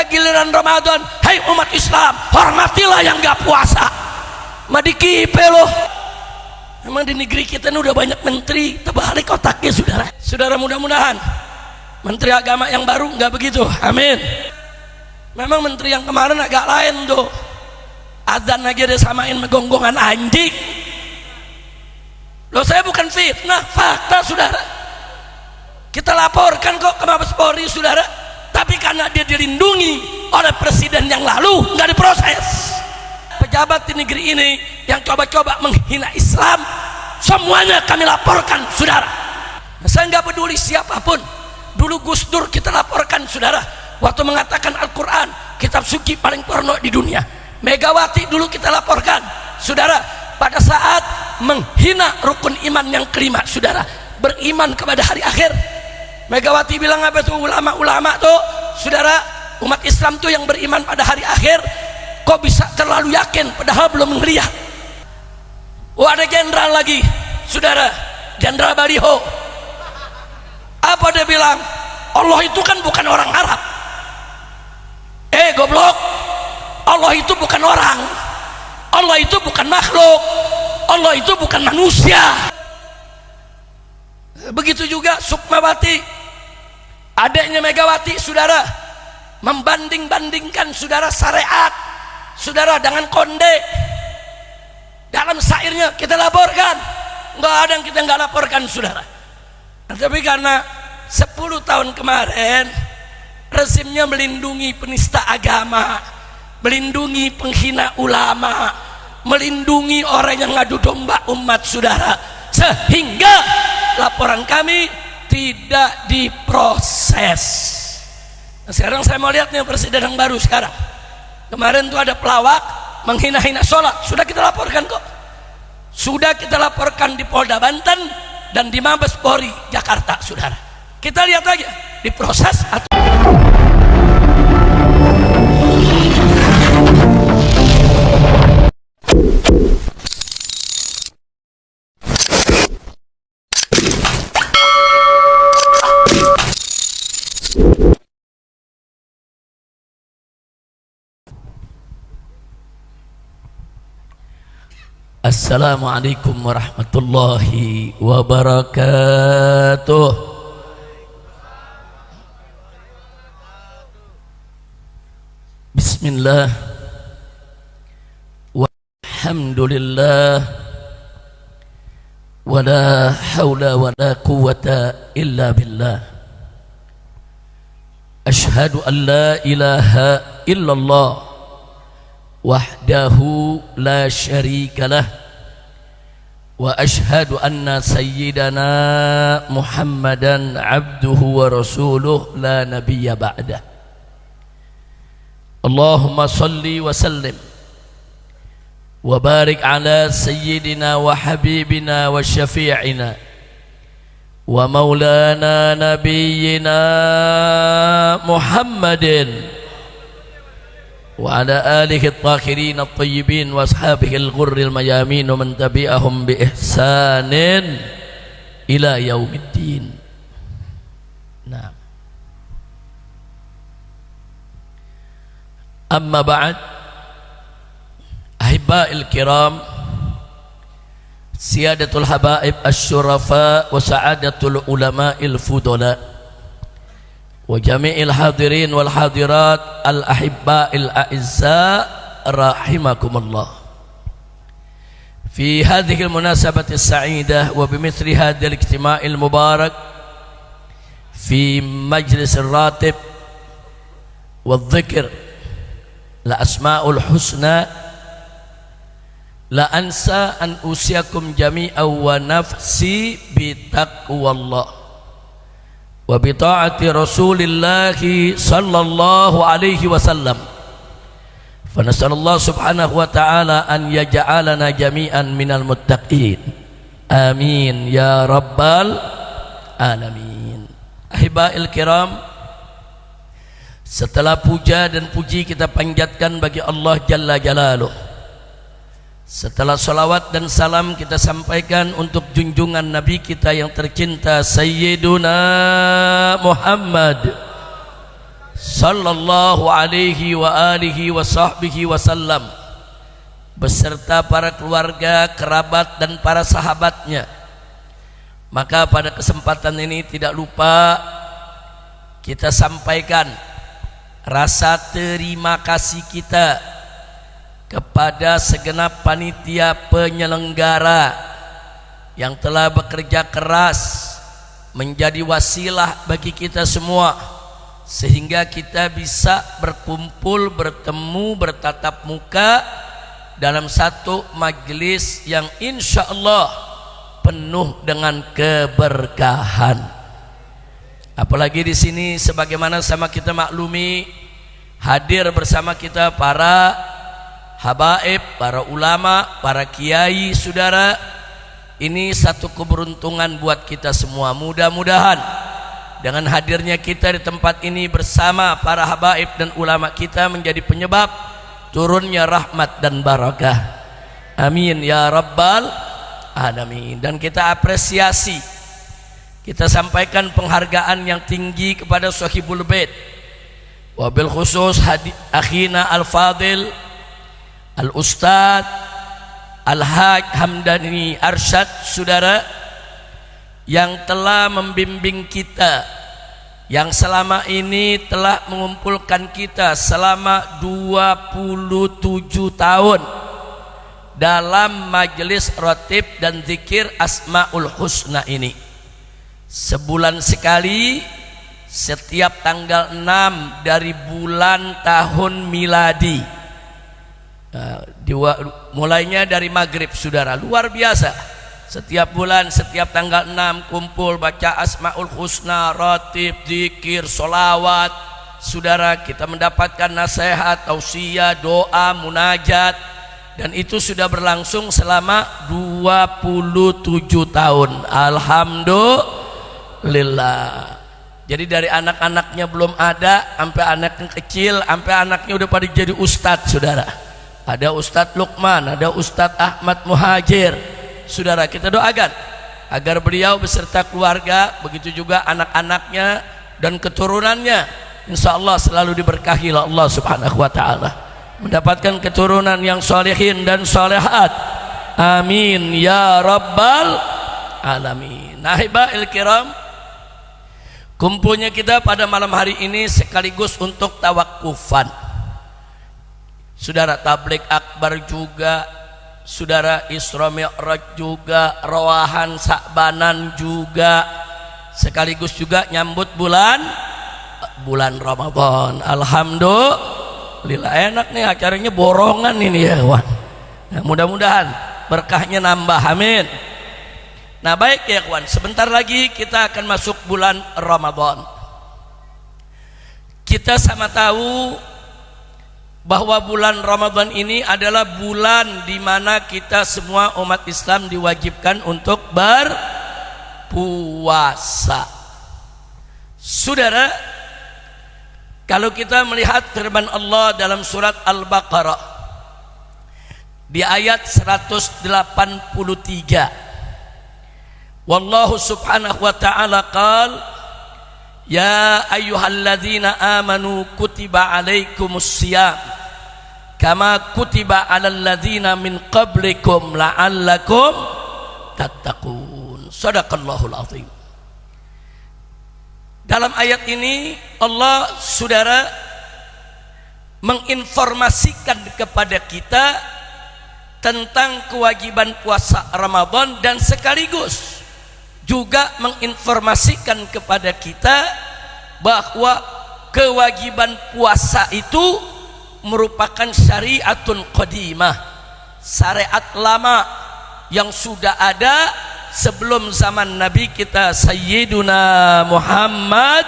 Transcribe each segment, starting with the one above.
Giliran Ramadan, hai umat Islam, hormatilah yang gak puasa. Madikipe loh. Emang di negeri kita ini udah banyak menteri, terbalik otaknya saudara. Saudara, mudah-mudahan menteri agama yang baru nggak begitu, amin. Memang menteri yang kemarin agak lain tuh, azan aja dia samain megonggongan anjing. Loh, saya bukan fitnah, fakta saudara. Kita laporkan kok ke Mabes Polri saudara, tapi karena dia dilindungi oleh presiden yang lalu nggak diproses. Pejabat di negeri ini yang coba-coba menghina Islam, semuanya kami laporkan saudara. Saya nggak peduli siapapun. Dulu Gus Dur kita laporkan saudara, waktu mengatakan Al-Quran kitab suci paling porno di dunia. Megawati dulu kita laporkan saudara, pada saat menghina rukun iman yang kelima saudara, beriman kepada hari akhir. Megawati bilang apa tuh, ulama-ulama tuh saudara, umat Islam tuh yang beriman pada hari akhir kok bisa terlalu yakin padahal belum melihat. Oh, ada jenderal lagi saudara, Jenderal Baliho. Apa dia bilang? Allah itu kan bukan orang Arab. Goblok, Allah itu bukan orang, Allah itu bukan makhluk, Allah itu bukan manusia. Begitu juga Sukmawati, adiknya Megawati saudara, membanding-bandingkan saudara syariat saudara dengan konde. Dalam syairnya kita laporkan, nggak ada yang kita nggak laporkan saudara. Tapi karena 10 tahun kemarin rezimnya melindungi penista agama, melindungi penghina ulama, melindungi orang yang ngadu domba umat saudara, sehingga laporan kami tidak diproses. Nah, sekarang saya mau lihat nih presiden yang baru sekarang. Kemarin tuh ada pelawak menghina-hina sholat, sudah kita laporkan kok, sudah kita laporkan di Polda Banten dan di Mabes Polri Jakarta saudara. Kita lihat aja diproses atau Assalamualaikum warahmatullahi wabarakatuh. Bismillah walhamdulillah wala hawla wala quwwata illa billah. Ashhadu an la ilaha illallah wahdahu la syarika lah wa ashhadu anna sayyidana Muhammadan abduhu wa rasuluh la nabiyya ba'dah. Allahumma salli wa sallim wa barik ala sayyidina wa habibina wa syafi'ina wa maulana nabiyyina Muhammadin wa ala alihi at-tahirin at-tayyibin wa ashabihi al-ghurril mayamin wa man tabi'ahum bi ihsanin ila yaumiddin. Nah, amma ba'd, ahibba'il kiram, siyadatul habaib asy-syurafa wa sa'adatul ulama'il fudala wa jami'il hadirin wal hadirat al ahibba'il a'izza rahimakumullah. Fi hadhihi al munasabati as-sa'idah wa bimithli hadha al ijtima'il mubarak fi majlis ar-ratib wa dhikr la asma'ul husna la ansa an usiakum jami'an wa nafsi bi taqwallah wa bi ta'ati rasulillahi sallallahu alaihi wasallam. Fa nasallallahu subhanahu wa ta'ala an yaj'alana jami'an minal muttaqin, amin ya rabbal alamin. Ahibba'il kiram, setelah puja dan puji kita panjatkan bagi Allah Jalla Jalaluh, setelah salawat dan salam kita sampaikan untuk junjungan Nabi kita yang tercinta Sayyiduna Muhammad sallallahu alaihi wa alihi wa sahbihi wasallam beserta para keluarga, kerabat dan para sahabatnya. Maka pada kesempatan ini tidak lupa kita sampaikan rasa terima kasih kita kepada segenap panitia penyelenggara yang telah bekerja keras menjadi wasilah bagi kita semua sehingga kita bisa berkumpul, bertemu, bertatap muka dalam satu majelis yang insya Allah penuh dengan keberkahan. Apalagi di sini sebagaimana sama kita maklumi, hadir bersama kita para habaib, para ulama, para kiai, saudara. Ini satu keberuntungan buat kita semua. Mudah-mudahan dengan hadirnya kita di tempat ini bersama para habaib dan ulama kita menjadi penyebab turunnya rahmat dan barakah. Amin ya rabbal alamin. Dan kita apresiasi, kita sampaikan penghargaan yang tinggi kepada Sahibul Bait, wabil khusus akhina al-fadil al-ustad al-haj Hamdani Arsyad, saudara, yang telah membimbing kita, yang selama ini telah mengumpulkan kita selama 27 tahun dalam majelis ratib dan zikir Asmaul Husna ini. Sebulan sekali, setiap tanggal 6 dari bulan tahun miladi. Mulainya dari maghrib, saudara, luar biasa. Setiap bulan, setiap tanggal 6 kumpul baca Asmaul Husna, ratib, zikir, solawat. Saudara, kita mendapatkan nasihat, tausiah, doa, munajat, dan itu sudah berlangsung selama 27 tahun. Alhamdulillah. Jadi dari anak-anaknya belum ada sampai anak yang kecil, sampai anaknya udah pada jadi ustadz, saudara. Ada Ustadz Luqman, ada Ustadz Ahmad Muhajir. Saudara, kita doakan agar beliau beserta keluarga, begitu juga anak-anaknya dan keturunannya, insya Allah selalu diberkahi oleh Allah subhanahu wa ta'ala, mendapatkan keturunan yang solehin dan solehat. Amin ya rabbal alamin. Ahibahil kiram, kumpulnya kita pada malam hari ini sekaligus untuk tawakufan. Saudara, tablik akbar juga, saudara, Isra Mi'raj juga, rawahan Sa'banan juga, sekaligus juga nyambut bulan Ramadan. Alhamdulillah, enak nih acaranya, borongan ini ya kawan. Nah, mudah-mudahan berkahnya nambah, amin. Nah baik ya kawan, sebentar lagi kita akan masuk bulan Ramadan. Kita sama tahu bahwa bulan Ramadan ini adalah bulan di mana kita semua umat Islam diwajibkan untuk berpuasa. Saudara, kalau kita melihat firman Allah dalam surat Al-Baqarah di ayat 183, wallahu subhanahu wa ta'ala qala ya ayyuhalladzina amanu kutiba alaikumus syiyam kama kutiba alal ladzina min qablikum la'allakum tattaqun. Shadaqallahul azim. Dalam ayat ini Allah, saudara, menginformasikan kepada kita tentang kewajiban puasa Ramadan dan sekaligus juga menginformasikan kepada kita bahwa kewajiban puasa itu merupakan syariatun qadimah, syariat lama yang sudah ada sebelum zaman Nabi kita Sayyiduna Muhammad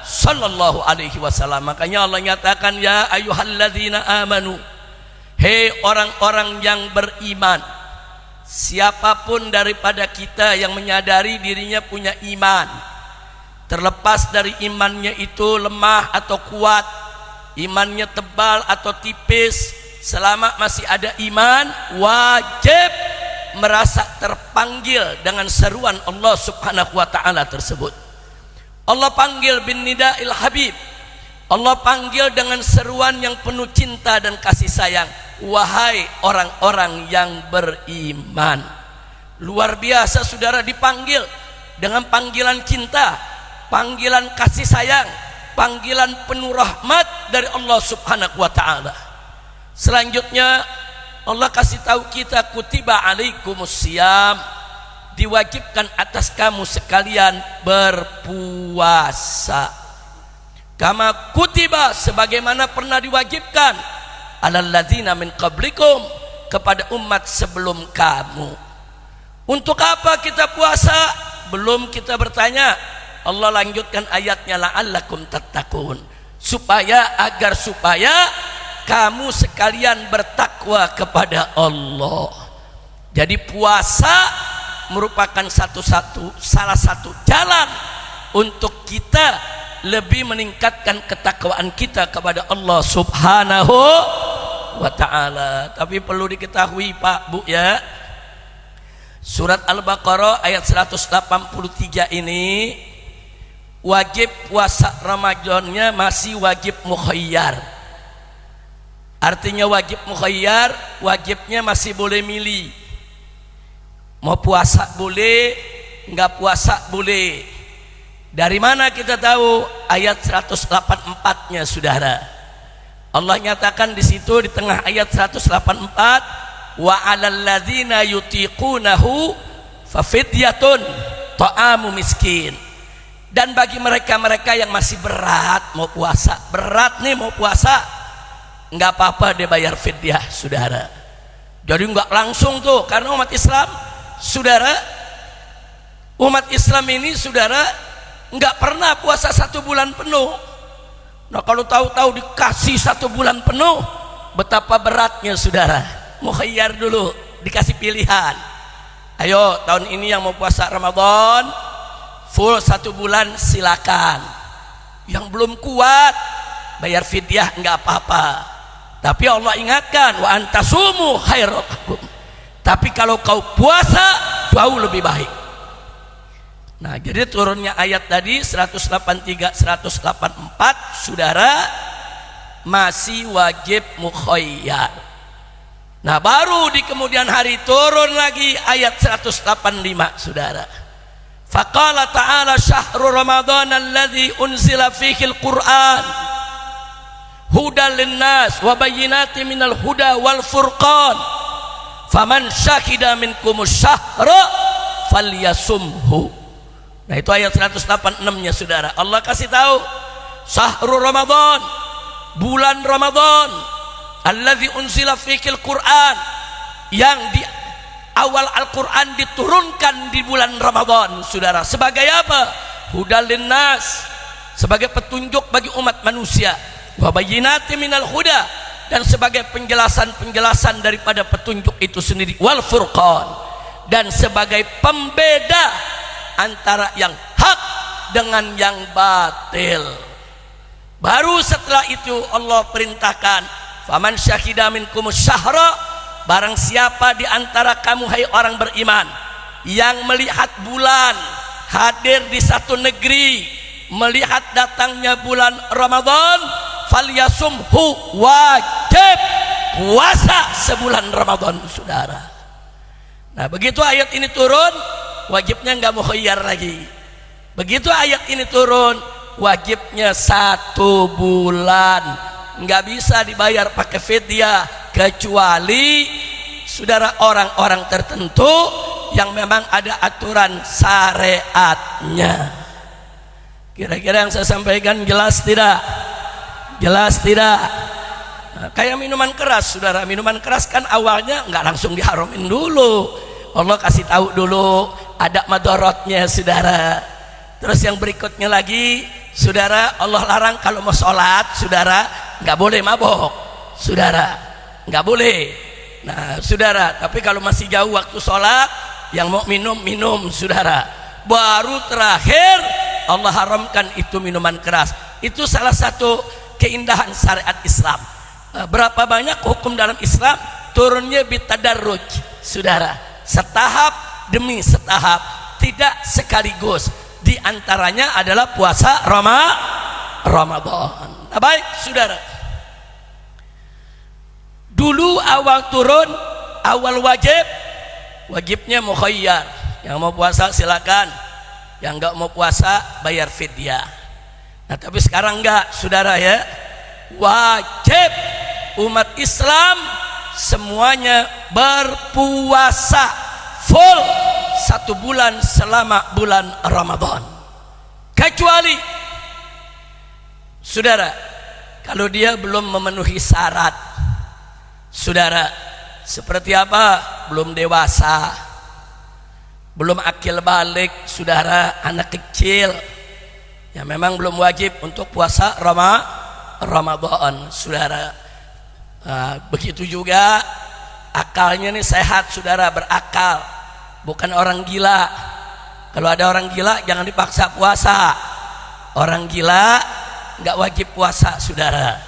sallallahu alaihi wasallam. Makanya Allah nyatakan ya ayyuhalladzina amanu, hei orang-orang yang beriman. Siapapun daripada kita yang menyadari dirinya punya iman, terlepas dari imannya itu lemah atau kuat, imannya tebal atau tipis, selama masih ada iman, wajib merasa terpanggil dengan seruan Allah subhanahu wa ta'ala tersebut. Allah panggil bin nida'il habib, Allah panggil dengan seruan yang penuh cinta dan kasih sayang. Wahai orang-orang yang beriman. Luar biasa saudara, dipanggil dengan panggilan cinta, panggilan kasih sayang, panggilan penuh rahmat dari Allah subhanahu wa ta'ala. Selanjutnya Allah kasih tahu kita, kutiba alaikumusiyam, diwajibkan atas kamu sekalian berpuasa. Kama kutiba, sebagaimana pernah diwajibkan, alal ladzina min qablikum, kepada umat sebelum kamu. Untuk apa kita puasa? Belum kita bertanya. Allah lanjutkan ayatnya, la'allakum tattaqun, agar supaya kamu sekalian bertakwa kepada Allah. Jadi puasa merupakan salah satu jalan untuk kita lebih meningkatkan ketakwaan kita kepada Allah subhanahu wa ta'ala. Tapi perlu diketahui Pak Bu ya, surat Al-Baqarah ayat 183 ini wajib puasa Ramadannya masih wajib mukhayyar. Artinya wajib mukhayyar, wajibnya masih boleh milih. Mau puasa boleh, enggak puasa boleh. Dari mana kita tahu? Ayat 184-nya saudara. Allah nyatakan di situ di tengah ayat 184, wa 'alal ladzina yutiqunahu fafidyatun ta'amu miskin. Dan bagi mereka-mereka yang masih berat mau puasa, berat nih mau puasa, enggak apa-apa dia bayar fidyah saudara. Jadi enggak langsung tuh, karena umat Islam saudara, umat Islam ini saudara enggak pernah puasa 1 bulan penuh. Nah kalau tahu-tahu dikasih 1 bulan penuh, betapa beratnya saudara. Mukhayyar dulu, dikasih pilihan. Ayo tahun ini yang mau puasa Ramadan full 1 bulan silakan. Yang belum kuat bayar fidyah enggak apa-apa. Tapi Allah ingatkan, wa antasumu khairul lakum. Tapi kalau kau puasa jauh lebih baik. Nah, jadi turunnya ayat tadi 183 184 saudara masih wajib mukhayyar. Nah, baru di kemudian hari turun lagi ayat 185 saudara. Faqala ta'ala syahrul ramadhan alladzi unzila fihi al-Qur'an hudal linnas wa bayyinatin minal huda wal furqan faman syahida minkumus syahra falyasumhu. Nah, itu ayat 186-nya saudara. Allah kasih tahu syahrul ramadhan, bulan Ramadan, alladzi unzila fikil Quran, yang di awal Al-Quran diturunkan di bulan Ramadan saudara. Sebagai apa? Hudal linnas, sebagai petunjuk bagi umat manusia, wa bayyinatin minal huda, dan sebagai penjelasan-penjelasan daripada petunjuk itu sendiri, wal furqan, dan sebagai pembeda antara yang hak dengan yang batil. Baru setelah itu Allah perintahkan, faman syahida minkumus syahra, barang siapa di antara kamu hai orang beriman yang melihat bulan, hadir di satu negeri melihat datangnya bulan Ramadan, falyasumhu, wajib puasa sebulan Ramadan saudara. Nah, begitu ayat ini turun, wajibnya enggak mukhayyar lagi. Begitu ayat ini turun, wajibnya 1 bulan, nggak bisa dibayar pakai fidyah, kecuali saudara orang-orang tertentu yang memang ada aturan syariatnya. Kira-kira yang saya sampaikan jelas tidak? Jelas tidak? Nah, kayak minuman keras saudara, minuman keras kan awalnya nggak langsung diharamin dulu, Allah kasih tahu dulu ada madorotnya saudara. Terus yang berikutnya lagi saudara, Allah larang kalau mau sholat saudara nggak boleh mabok saudara, nggak boleh. Nah saudara, tapi kalau masih jauh waktu sholat, yang mau minum saudara. Baru terakhir Allah haramkan itu minuman keras. Itu salah satu keindahan syariat Islam. Berapa banyak hukum dalam Islam turunnya bitadarruj saudara, setahap demi setahap, tidak sekaligus. Di antaranya adalah puasa Ramadan. Nah, baik saudara, dulu awal turun, awal wajibnya mukhayyar. Yang mau puasa silakan, yang enggak mau puasa bayar fidyah. Nah tapi sekarang enggak saudara ya, wajib umat Islam semuanya berpuasa full 1 bulan selama bulan Ramadan, kecuali saudara kalau dia belum memenuhi syarat. Saudara seperti apa? Belum dewasa, belum akil balik, saudara, anak kecil, ya memang belum wajib untuk puasa Ramadan, saudara. Begitu juga akalnya nih sehat, saudara, berakal, bukan orang gila. Kalau ada orang gila jangan dipaksa puasa. Orang gila nggak wajib puasa, saudara.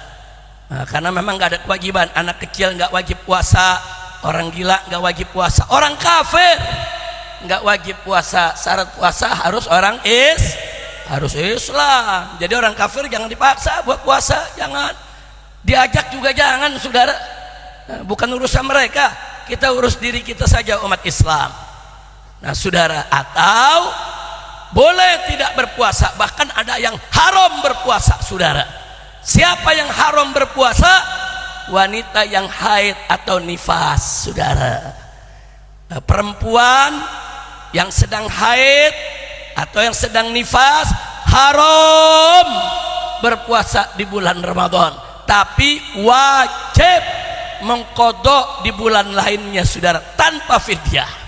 Karena memang nggak ada kewajiban. Anak kecil nggak wajib puasa, orang gila nggak wajib puasa, orang kafir nggak wajib puasa. Syarat puasa harus harus Islam. Jadi orang kafir jangan dipaksa buat puasa, jangan diajak juga, jangan saudara. Bukan urusan mereka, kita urus diri kita saja umat Islam. Nah saudara, atau boleh tidak berpuasa, bahkan ada yang haram berpuasa, saudara. Siapa yang haram berpuasa? Wanita yang haid atau nifas, saudara. Perempuan yang sedang haid atau yang sedang nifas haram berpuasa di bulan Ramadan, tapi wajib mengqadha di bulan lainnya, saudara, tanpa fidyah.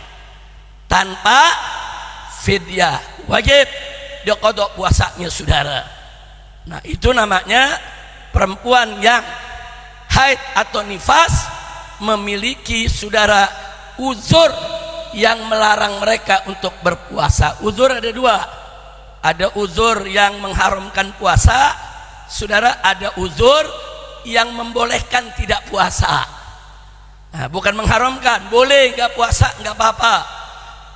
Tanpa fidyah, wajib dia qadha puasanya, saudara. Nah itu namanya perempuan yang haid atau nifas memiliki, saudara, uzur yang melarang mereka untuk berpuasa. Uzur ada dua, ada uzur yang mengharamkan puasa, saudara, ada uzur yang membolehkan tidak puasa. Nah, bukan mengharamkan, boleh nggak puasa nggak apa-apa.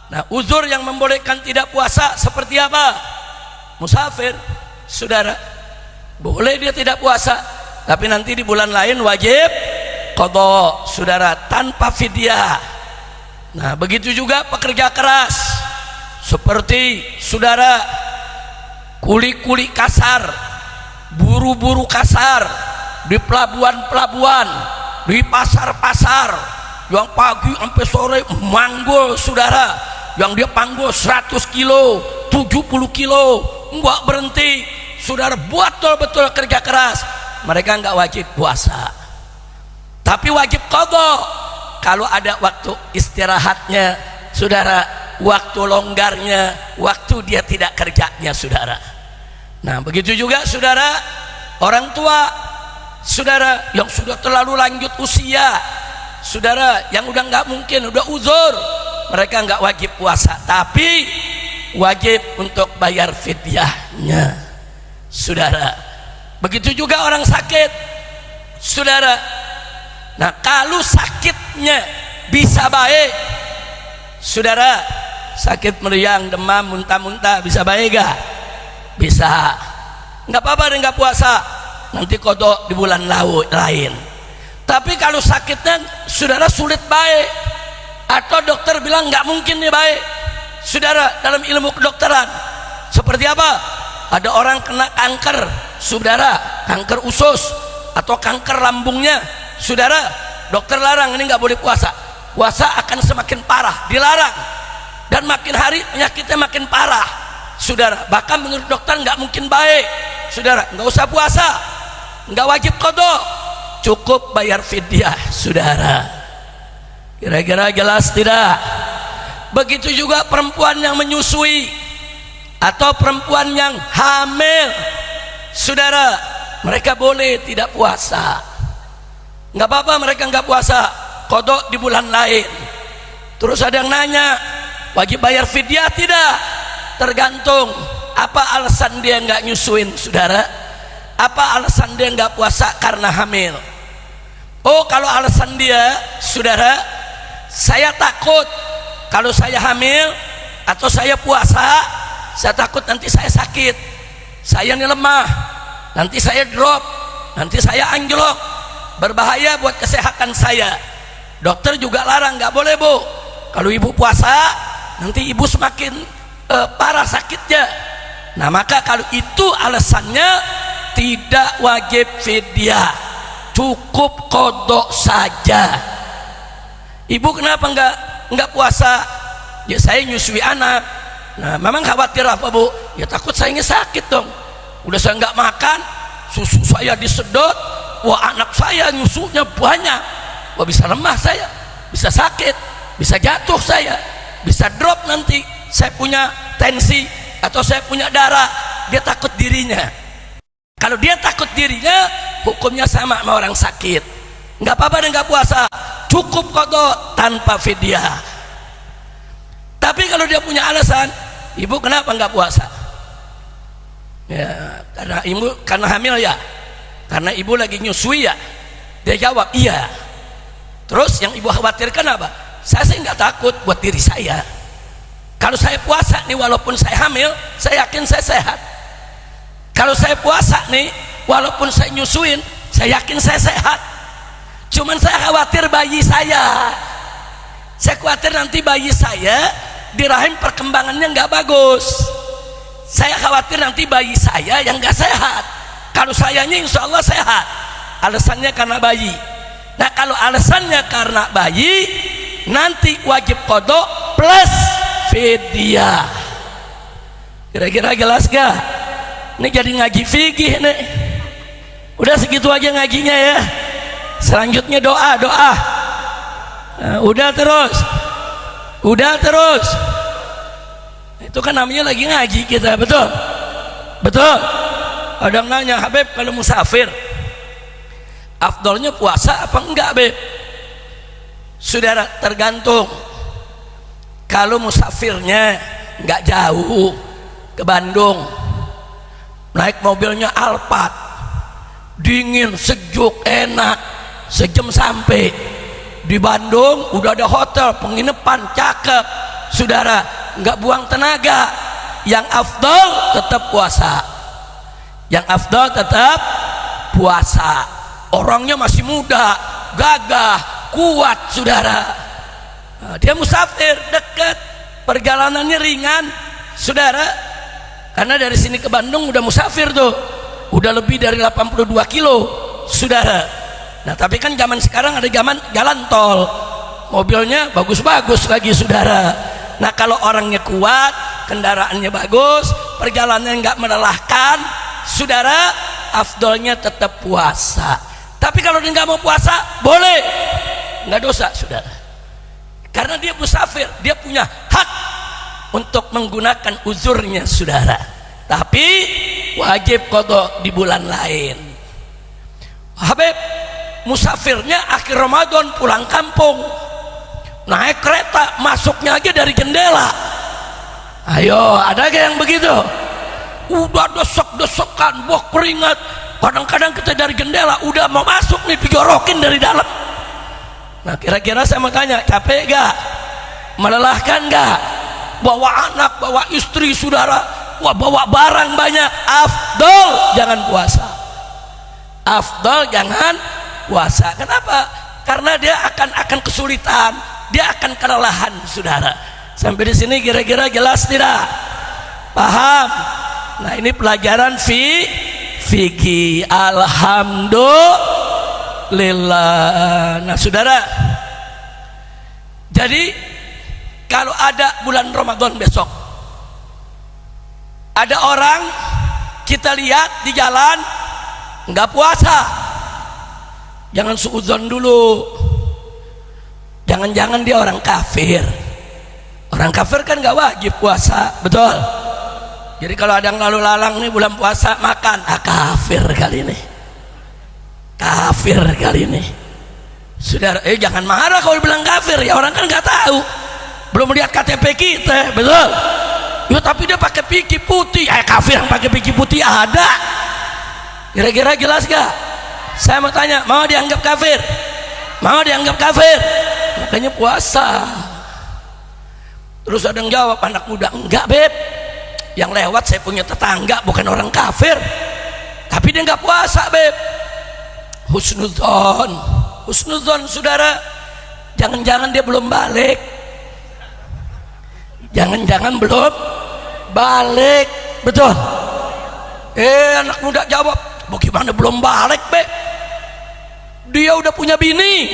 Nah uzur yang membolehkan tidak puasa seperti apa? Musafir, saudara, boleh dia tidak puasa, tapi nanti di bulan lain wajib qadha, saudara, tanpa fidyah. Nah begitu juga pekerja keras, seperti saudara kuli-kuli kasar, buru-buru kasar, di pelabuhan-pelabuhan, di pasar-pasar, yang pagi sampai sore manggul, saudara, yang dia panggul 100 kilo, 70 kilo, enggak berhenti, saudara, buat betul-betul kerja keras. Mereka enggak wajib puasa, tapi wajib qadha kalau ada waktu istirahatnya, saudara, waktu longgarnya, waktu dia tidak kerjanya, saudara. Nah begitu juga, saudara, orang tua, saudara, yang sudah terlalu lanjut usia, saudara, yang udah nggak mungkin, udah uzur, mereka nggak wajib puasa, tapi wajib untuk bayar fidyahnya, saudara. Begitu juga orang sakit, saudara. Nah kalau sakitnya bisa baik, saudara, sakit meriang, demam, muntah-muntah, bisa baik gak? Bisa, nggak apa-apa dia nggak puasa, nanti qadha di bulan lain. Tapi kalau sakitnya, saudara, sulit baik, atau dokter bilang nggak mungkin dia baik, saudara, dalam ilmu kedokteran seperti apa? Ada orang kena kanker, saudara, kanker usus atau kanker lambungnya, saudara, dokter larang, ini nggak boleh puasa. Puasa akan semakin parah, dilarang, dan makin hari penyakitnya makin parah, saudara. Bahkan menurut dokter nggak mungkin baik, saudara, nggak usah puasa, nggak wajib qadha, cukup bayar fidyah, saudara. Kira-kira jelas tidak? Begitu juga perempuan yang menyusui atau perempuan yang hamil, saudara, mereka boleh tidak puasa, nggak apa-apa, mereka nggak puasa, qadha di bulan lain. Terus ada yang nanya, wajib bayar fidyah tidak? Tergantung apa alasan dia nggak nyusuin, saudara. Apa alasan dia nggak puasa karena hamil? Oh, kalau alasan dia, saudara, saya takut kalau saya hamil atau saya puasa, saya takut nanti saya sakit, saya ini lemah, nanti saya drop, nanti saya anjlok, berbahaya buat kesehatan saya. Dokter juga larang, nggak boleh bu, kalau ibu puasa nanti ibu semakin parah sakitnya. Nah maka kalau itu alasannya, tidak wajib fidyah, cukup qadha saja. Ibu kenapa nggak puasa? Ya saya nyusui anak. Nah memang khawatir apa bu? Ya takut saya sakit dong. Udah saya nggak makan, susu saya disedot, wah anak saya nyusunya banyak, wah bisa lemah saya, bisa sakit, bisa jatuh saya, bisa drop nanti saya punya tensi atau saya punya darah. Dia takut dirinya. Kalau dia takut dirinya, hukumnya sama sama orang sakit. Nggak apa-apa dia nggak puasa, cukup qadha tanpa fidyah. Tapi kalau dia punya alasan, ibu kenapa nggak puasa? Ya karena hamil ya, karena ibu lagi nyusui ya. Dia jawab iya. Terus yang ibu khawatirkan apa? Saya sih nggak takut buat diri saya. Kalau saya puasa nih walaupun saya hamil, saya yakin saya sehat. Kalau saya puasa nih walaupun saya nyusuin, saya yakin saya sehat. Cuman saya khawatir bayi saya. Saya khawatir nanti bayi saya di rahim perkembangannya nggak bagus. Saya khawatir nanti bayi saya yang nggak sehat. Kalau sayanya insya Allah sehat. Alasannya karena bayi. Nah kalau alasannya karena bayi, nanti wajib qadha plus fidyah. Kira-kira jelas gak? Ini jadi ngaji fikih nih. Udah segitu aja ngajinya ya. Selanjutnya doa. Nah, udah terus. Itu kan namanya lagi ngaji kita, betul. Ada yang nanya, Habib kalau musafir afdolnya puasa apa enggak Beb? Saudara, tergantung. Kalau musafirnya enggak jauh ke Bandung, naik mobilnya Alphard, dingin, sejuk, enak, sejam sampai di Bandung, udah ada hotel, penginapan, cakep. Saudara, enggak buang tenaga. Yang afdol tetap puasa. Yang afdol tetap puasa. Orangnya masih muda, gagah, kuat, saudara. Nah, dia musafir dekat, perjalanannya ringan, saudara. Karena dari sini ke Bandung udah musafir tuh, udah lebih dari 82 kilo, saudara. Nah tapi kan zaman sekarang ada jalan tol, mobilnya bagus-bagus lagi, saudara. Nah kalau orangnya kuat, kendaraannya bagus, perjalanannya nggak melelahkan, saudara, afdolnya tetap puasa. Tapi kalau dia nggak mau puasa, boleh, nggak dosa, saudara. Karena dia musafir, dia punya hak untuk menggunakan uzurnya, saudara. Tapi wajib qadha di bulan lain. Habib, musafirnya akhir Ramadan pulang kampung, naik kereta, masuknya aja dari jendela. Ayo, ada gak yang begitu? Udah desek-desekan, buah keringat. Kadang-kadang kita dari jendela udah mau masuk nih, dijorokin dari dalam. Nah kira-kira saya mau tanya, capek gak? Melelahkan gak? Bawa anak, bawa istri, saudara, wah bawa barang banyak. Afdol jangan puasa. Afdol jangan puasa. Kenapa? Karena dia akan kesulitan, dia akan kelelahan, saudara. Sampai di sini kira-kira jelas tidak? Paham? Nah ini pelajaran fikih. Alhamdulillah. Nah saudara, jadi kalau ada bulan Ramadan besok, ada orang kita lihat di jalan nggak puasa, jangan suudzon dulu. Jangan-jangan dia orang kafir. Orang kafir kan nggak wajib puasa, betul? Jadi kalau ada yang lalu lalang nih bulan puasa makan, kafir kali ini. Kafir kali ini. Saudara, jangan marah kalau bilang kafir, ya orang kan nggak tahu, belum lihat KTP kita, betul? Ya tapi dia pakai piki putih, kafir yang pakai piki putih ada. Kira-kira jelas gak? Saya mau tanya, mau dianggap kafir? Mau dianggap kafir? Makanya puasa. Terus ada yang jawab, anak muda, enggak Beb, yang lewat saya punya tetangga bukan orang kafir, tapi tapi dia nggak puasa beb. Husnudzon saudara, jangan-jangan dia belum balik, jangan-jangan belum balik, betul? Anak muda jawab, bagaimana belum balik beb? Dia udah punya bini,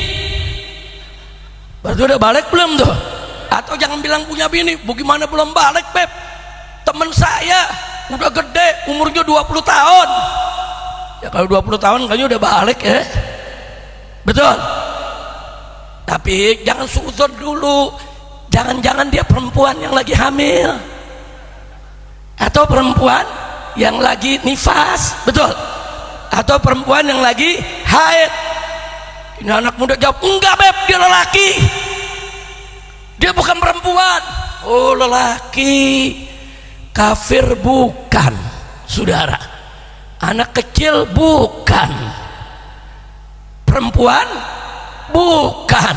berarti udah balik belum tuh? Atau jangan bilang punya bini, bagaimana belum balik beb? Temen saya udah gede, umurnya 20 tahun. Ya kalau 20 tahun kayaknya udah balik ya, betul? Tapi jangan suudzon dulu, jangan-jangan dia perempuan yang lagi hamil atau perempuan yang lagi nifas, betul? Atau perempuan yang lagi haid. Ini anak muda jawab, enggak beb, dia lelaki, dia bukan perempuan. Oh lelaki, kafir bukan saudara, anak kecil bukan, perempuan bukan.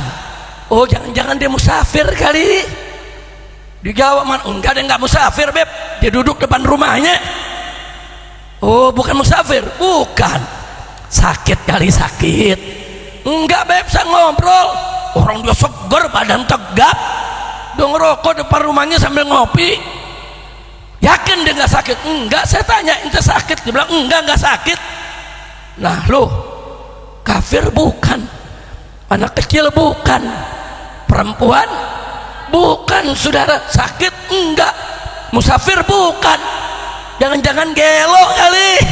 Oh jangan-jangan dia musafir kali. Dijawab, man, enggak, dia enggak musafir beb, dia duduk depan rumahnya. Oh bukan musafir, bukan, sakit kali, sakit. Enggak beb, saya ngobrol, orang dia seger, badan tegap, dia ngerokok depan rumahnya sambil ngopi. Yakin dia nggak sakit? Enggak. Saya tanya, ente sakit? Dia bilang enggak sakit. Nah loh, kafir bukan, anak kecil bukan, perempuan bukan saudara, sakit enggak, musafir bukan. Jangan-jangan gelo kali,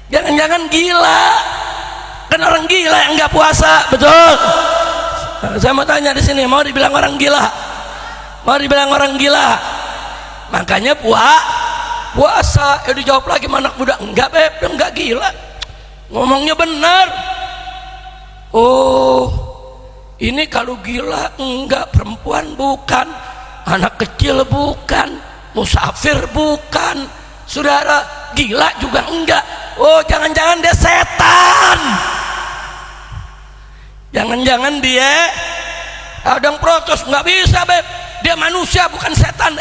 jangan-jangan gila, kan orang gila yang nggak puasa, betul? Saya mau tanya di sini, mau dibilang orang gila? Mau dibilang orang gila? Makanya puasa. Dijawab lagi anak muda, enggak beb, enggak gila, ngomongnya benar. Oh ini kalau gila enggak, perempuan bukan, anak kecil bukan, musafir bukan, saudara, gila juga enggak. Oh jangan-jangan dia setan, jangan-jangan dia ada yang protes, nggak bisa beb, dia manusia bukan setan.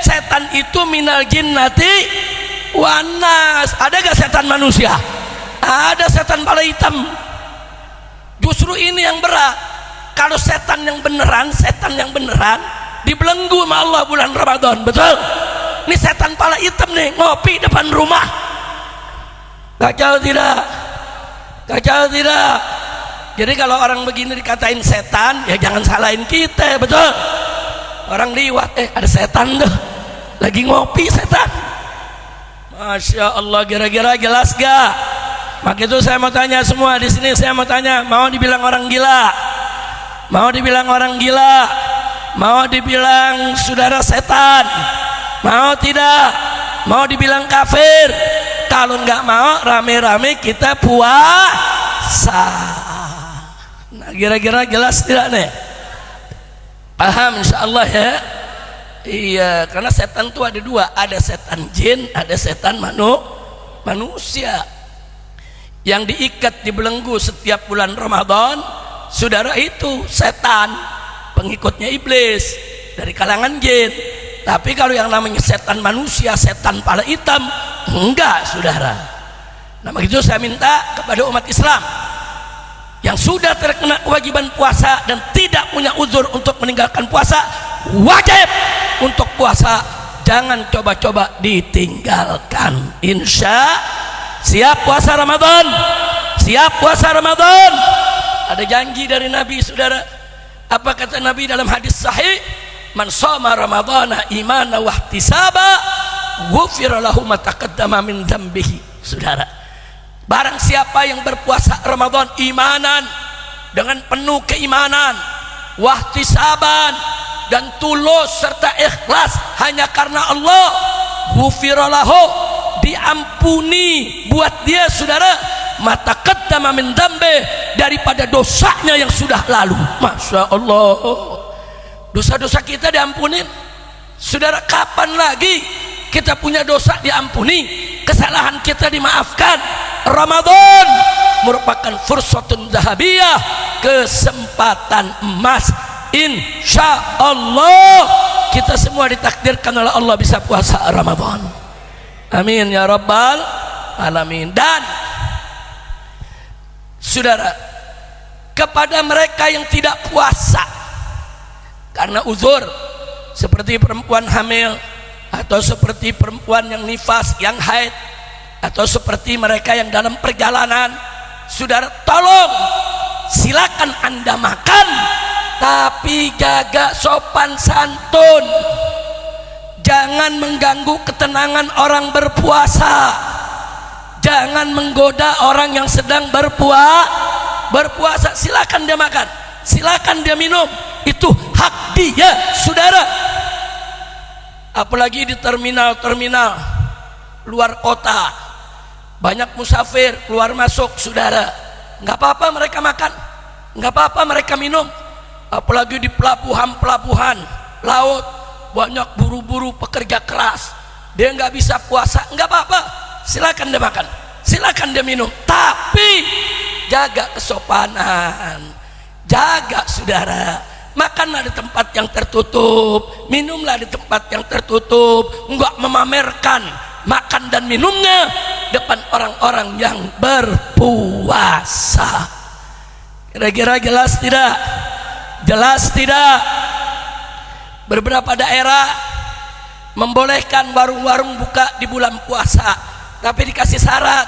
Setan itu minal jinnati wanas. Ada gak setan manusia? Ada setan kepala hitam. Justru ini yang berat. Kalau setan yang beneran dibelenggu sama Allah bulan Ramadan, betul? Ini setan kepala hitam nih, ngopi depan rumah. Kacau tidak? Kacau tidak? Jadi kalau orang begini dikatain setan, ya jangan salahin kita, betul? Orang liwat, ada setan tuh, lagi ngopi setan. Masya Allah, kira-kira jelas gak? Maka itu saya mau tanya semua di sini, saya mau tanya, mau dibilang orang gila? Mau dibilang orang gila? Mau dibilang saudara setan? Mau tidak? Mau dibilang kafir? Kalau nggak mau, rame-rame kita puasa. Nah, kira-kira jelas tidak nih? Paham insyaallah ya? Iya, karena setan itu ada dua, ada setan jin, ada setan manusia. Yang diikat dibelenggu setiap bulan Ramadan, saudara, itu setan, pengikutnya iblis dari kalangan jin. Tapi kalau yang namanya setan manusia, setan kepala hitam, enggak saudara. Nah begitu saya minta kepada umat Islam yang sudah terkena kewajiban puasa dan tidak punya uzur untuk meninggalkan puasa, wajib untuk puasa, jangan coba-coba ditinggalkan. Siap puasa Ramadan, siap puasa Ramadan. Ada janji dari Nabi saudara. Apa kata Nabi dalam hadis sahih? Man shoma ramadhana imana wa ihtisaba ghufira lahu ma taqaddama min dzambihi. Saudara, barang siapa yang berpuasa Ramadan imanan, dengan penuh keimanan, wahtisaban, dan tulus serta ikhlas hanya karena Allah, ghufira lahu, diampuni buat dia saudara, mata qaddama min dzambi, daripada dosanya yang sudah lalu. Masya Allah, dosa-dosa kita diampuni saudara. Kapan lagi kita punya dosa diampuni, kesalahan kita dimaafkan? Ramadan merupakan fursatun zahabiyah, kesempatan emas. Insya Allah kita semua ditakdirkan oleh Allah bisa puasa Ramadan. Amin ya rabbal alamin. Dan saudara, kepada mereka yang tidak puasa karena uzur, seperti perempuan hamil, atau seperti perempuan yang nifas, yang haid, atau seperti mereka yang dalam perjalanan, saudara, tolong silakan Anda makan, tapi jaga sopan santun, jangan mengganggu ketenangan orang berpuasa, jangan menggoda orang yang sedang berpuasa. Silakan dia makan, silakan dia minum, itu hak dia, saudara. Apalagi di terminal-terminal luar kota, banyak musafir keluar masuk, saudara, nggak apa-apa mereka makan, nggak apa-apa mereka minum. Apalagi di pelabuhan laut, banyak buru-buru pekerja keras, dia nggak bisa puasa, nggak apa-apa, silakan dia makan, silakan dia minum, tapi jaga kesopanan, jaga, saudara. Makanlah di tempat yang tertutup, minumlah di tempat yang tertutup, enggak memamerkan makan dan minumnya depan orang-orang yang berpuasa. Kira-kira jelas tidak? Jelas tidak? Beberapa daerah membolehkan warung-warung buka di bulan puasa, tapi dikasih syarat,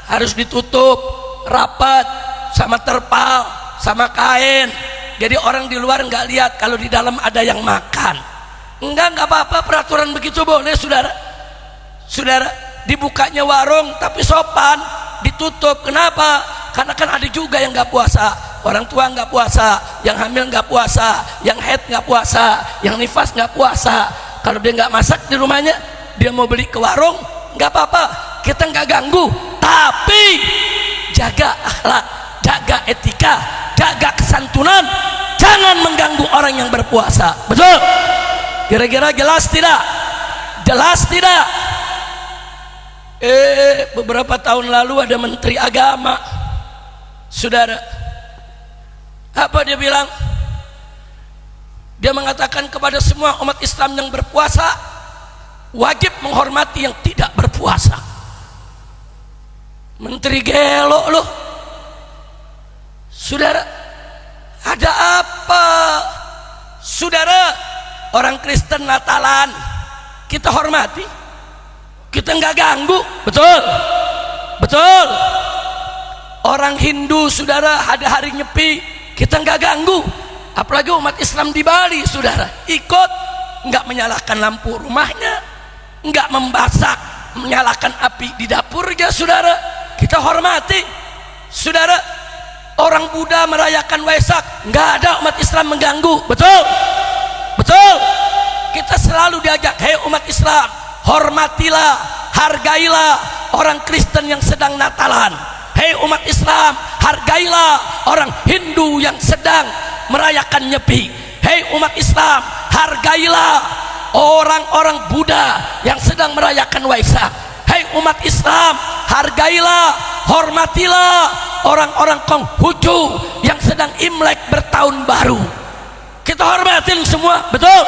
harus ditutup rapat sama terpal, sama kain. Jadi orang di luar nggak lihat kalau di dalam ada yang makan. Nggak apa-apa, peraturan begitu boleh, saudara. Saudara, dibukanya warung tapi sopan, ditutup. Kenapa? Karena kan ada juga yang nggak puasa, orang tua nggak puasa, yang hamil nggak puasa, yang haid nggak puasa, yang nifas nggak puasa. Kalau dia nggak masak di rumahnya, dia mau beli ke warung, nggak apa-apa, kita nggak ganggu. Tapi jaga akhlak, jaga etika, jaga kesantunan, jangan mengganggu orang yang berpuasa. Betul? Kira-kira jelas tidak? Jelas tidak? Beberapa tahun lalu ada menteri agama, saudara, apa dia bilang? Dia mengatakan kepada semua umat Islam yang berpuasa wajib menghormati yang tidak berpuasa. Menteri gelo loh, saudara. Ada apa, saudara? Orang Kristen Natalan kita hormati, kita nggak ganggu, betul? Betul. Orang Hindu, saudara, ada hari nyepi, kita nggak ganggu. Apalagi umat Islam di Bali, saudara, ikut, nggak menyalakan lampu rumahnya, nggak membasah, menyalakan api di dapurnya, saudara, kita hormati, saudara. Orang Buddha merayakan Waisak, nggak ada umat Islam mengganggu, betul? Betul. Kita selalu diajak, hei umat Islam, hormatilah, hargailah orang Kristen yang sedang Natalan. Hei umat Islam, hargailah orang Hindu yang sedang merayakan Nyepi. Hei umat Islam, hargailah orang-orang Buddha yang sedang merayakan Waisak. Hei umat Islam, hargailah, hormatilah orang-orang Konghucu yang sedang Imlek bertahun baru. Kita hormatin semua, betul?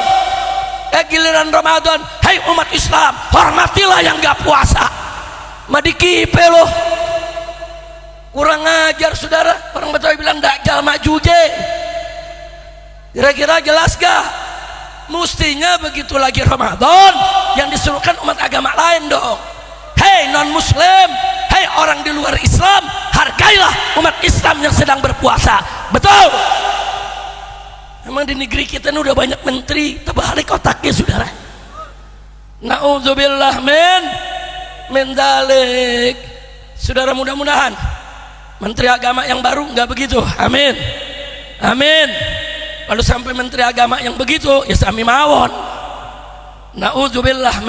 Giliran Ramadan, hei umat Islam, hormatilah yang gak puasa. Madikipe loh, kurang ajar, saudara. Orang Betawi bilang dakjal majuje. Kira-kira jelas gak? Mestinya begitu lagi Ramadan yang disuruhkan umat agama lain dong. Hei non muslim, hei orang di luar Islam, hargailah umat Islam yang sedang berpuasa, betul? Memang di negeri kita ini udah banyak menteri, terbalik otaknya, saudara. Na'udzubillah min dzalik. Saudara, mudah-mudahan menteri agama yang baru nggak begitu. Amin. Amin. Kalau sampai menteri agama yang begitu, ya sami mawon. Na'udzubillah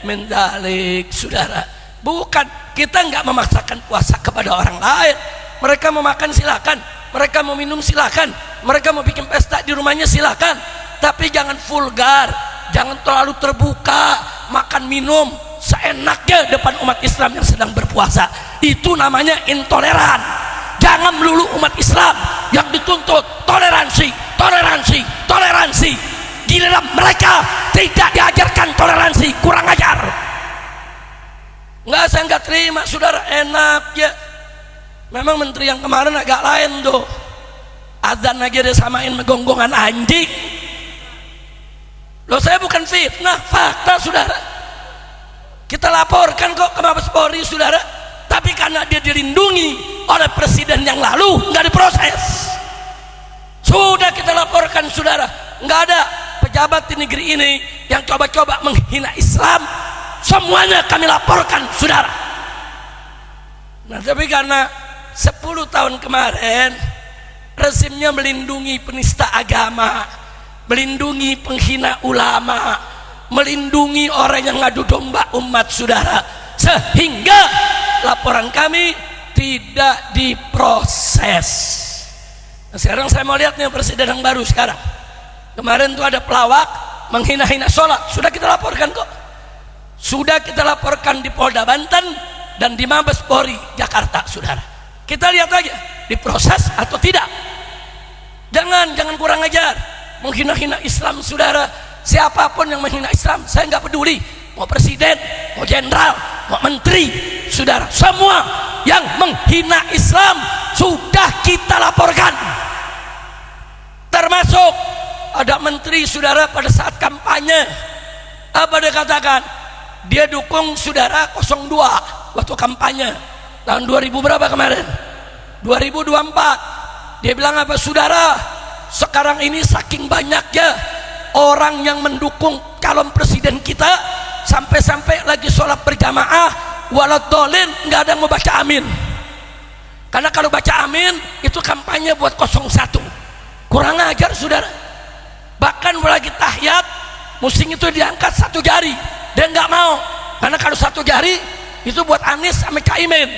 min dzalik, saudara. Bukan, kita nggak memaksakan puasa kepada orang lain. Mereka mau makan silakan, mereka mau minum silakan, mereka mau bikin pesta di rumahnya silakan, tapi jangan vulgar, jangan terlalu terbuka, makan minum seenaknya depan umat Islam yang sedang berpuasa. Itu namanya intoleran. Jangan melulu umat Islam yang dituntut toleransi, toleransi, toleransi. Giliran mereka tidak diajarkan toleransi, kurang ajar. Enggak, saya nggak terima saudara. Enak ya, memang menteri yang kemarin agak lain tuh, adzan aja dia samain megonggongan anjing. Loh, saya bukan fitnah, fakta saudara. Kita laporkan kok ke Mabes Polri saudara, tapi karena dia dilindungi oleh presiden yang lalu nggak diproses. Sudah kita laporkan saudara, nggak ada pejabat di negeri ini yang coba-coba menghina Islam, semuanya kami laporkan saudara. Nah, tapi karena 10 tahun kemarin rezimnya melindungi penista agama, melindungi penghina ulama, melindungi orang yang ngadu domba umat saudara, sehingga laporan kami tidak diproses. Nah, sekarang saya mau lihat nih presiden yang baru sekarang. Kemarin tuh ada pelawak menghina-hina sholat, sudah kita laporkan kok. Sudah kita laporkan di Polda Banten dan di Mabes Polri Jakarta saudara. Kita lihat aja diproses atau tidak. Jangan kurang ajar menghina-hina Islam saudara. Siapapun yang menghina Islam saya nggak peduli, mau presiden, mau jenderal, mau menteri saudara, semua yang menghina Islam sudah kita laporkan. Termasuk ada menteri saudara pada saat kampanye, apa dia katakan? Dia dukung saudara 02 waktu kampanye tahun 2000 berapa kemarin, 2024. Dia bilang apa saudara, sekarang ini saking banyaknya orang yang mendukung calon presiden kita, sampai-sampai lagi sholat berjamaah waladolin nggak ada yang mau baca amin, karena kalau baca amin itu kampanye buat 01. Kurang ajar saudara. Bahkan lagi tahiyat musing itu diangkat 1 jari, dia nggak mau, karena kalau 1 jari itu buat Anies sama Caimin,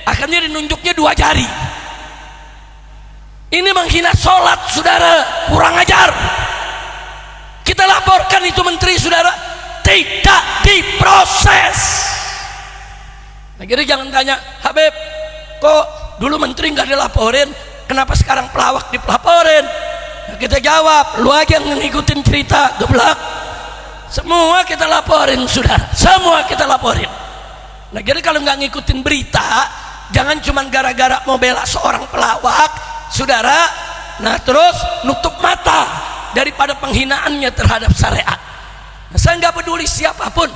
akhirnya dinunjuknya 2 jari. Ini menghina sholat saudara, kurang ajar. Kita laporkan itu menteri saudara, tidak diproses. Nah, jadi jangan tanya, Habib kok dulu menteri nggak dilaporin, kenapa sekarang pelawak dilaporin? Nah, kita jawab, lu aja yang ngikutin cerita geblak. Semua kita laporin saudara, semua kita laporin. Nah, jadi kalau nggak ngikutin berita, jangan cuma gara-gara mau bela seorang pelawak saudara, nah terus nutup mata daripada penghinaannya terhadap syariat. Nah, saya nggak peduli siapapun.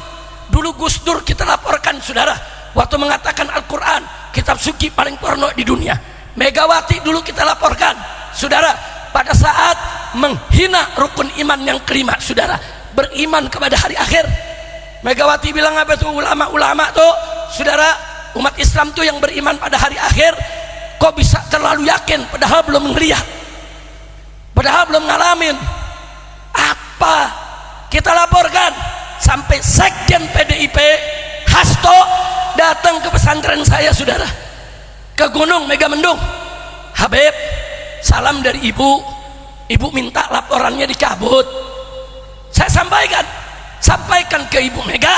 Dulu Gus Dur kita laporkan saudara, waktu mengatakan Al-Quran kitab suci paling porno di dunia. Megawati dulu kita laporkan saudara, pada saat menghina rukun iman yang kelima saudara, beriman kepada hari akhir. Megawati bilang apa tuh, ulama-ulama tuh saudara, umat Islam tuh yang beriman pada hari akhir kok bisa terlalu yakin padahal belum melihat, padahal belum ngalamin. Apa kita laporkan sampai sekjen PDIP Hasto datang ke pesantren saya saudara, ke Gunung Megamendung. Habib, salam dari ibu minta laporannya dicabut. Saya sampaikan ke Ibu Mega,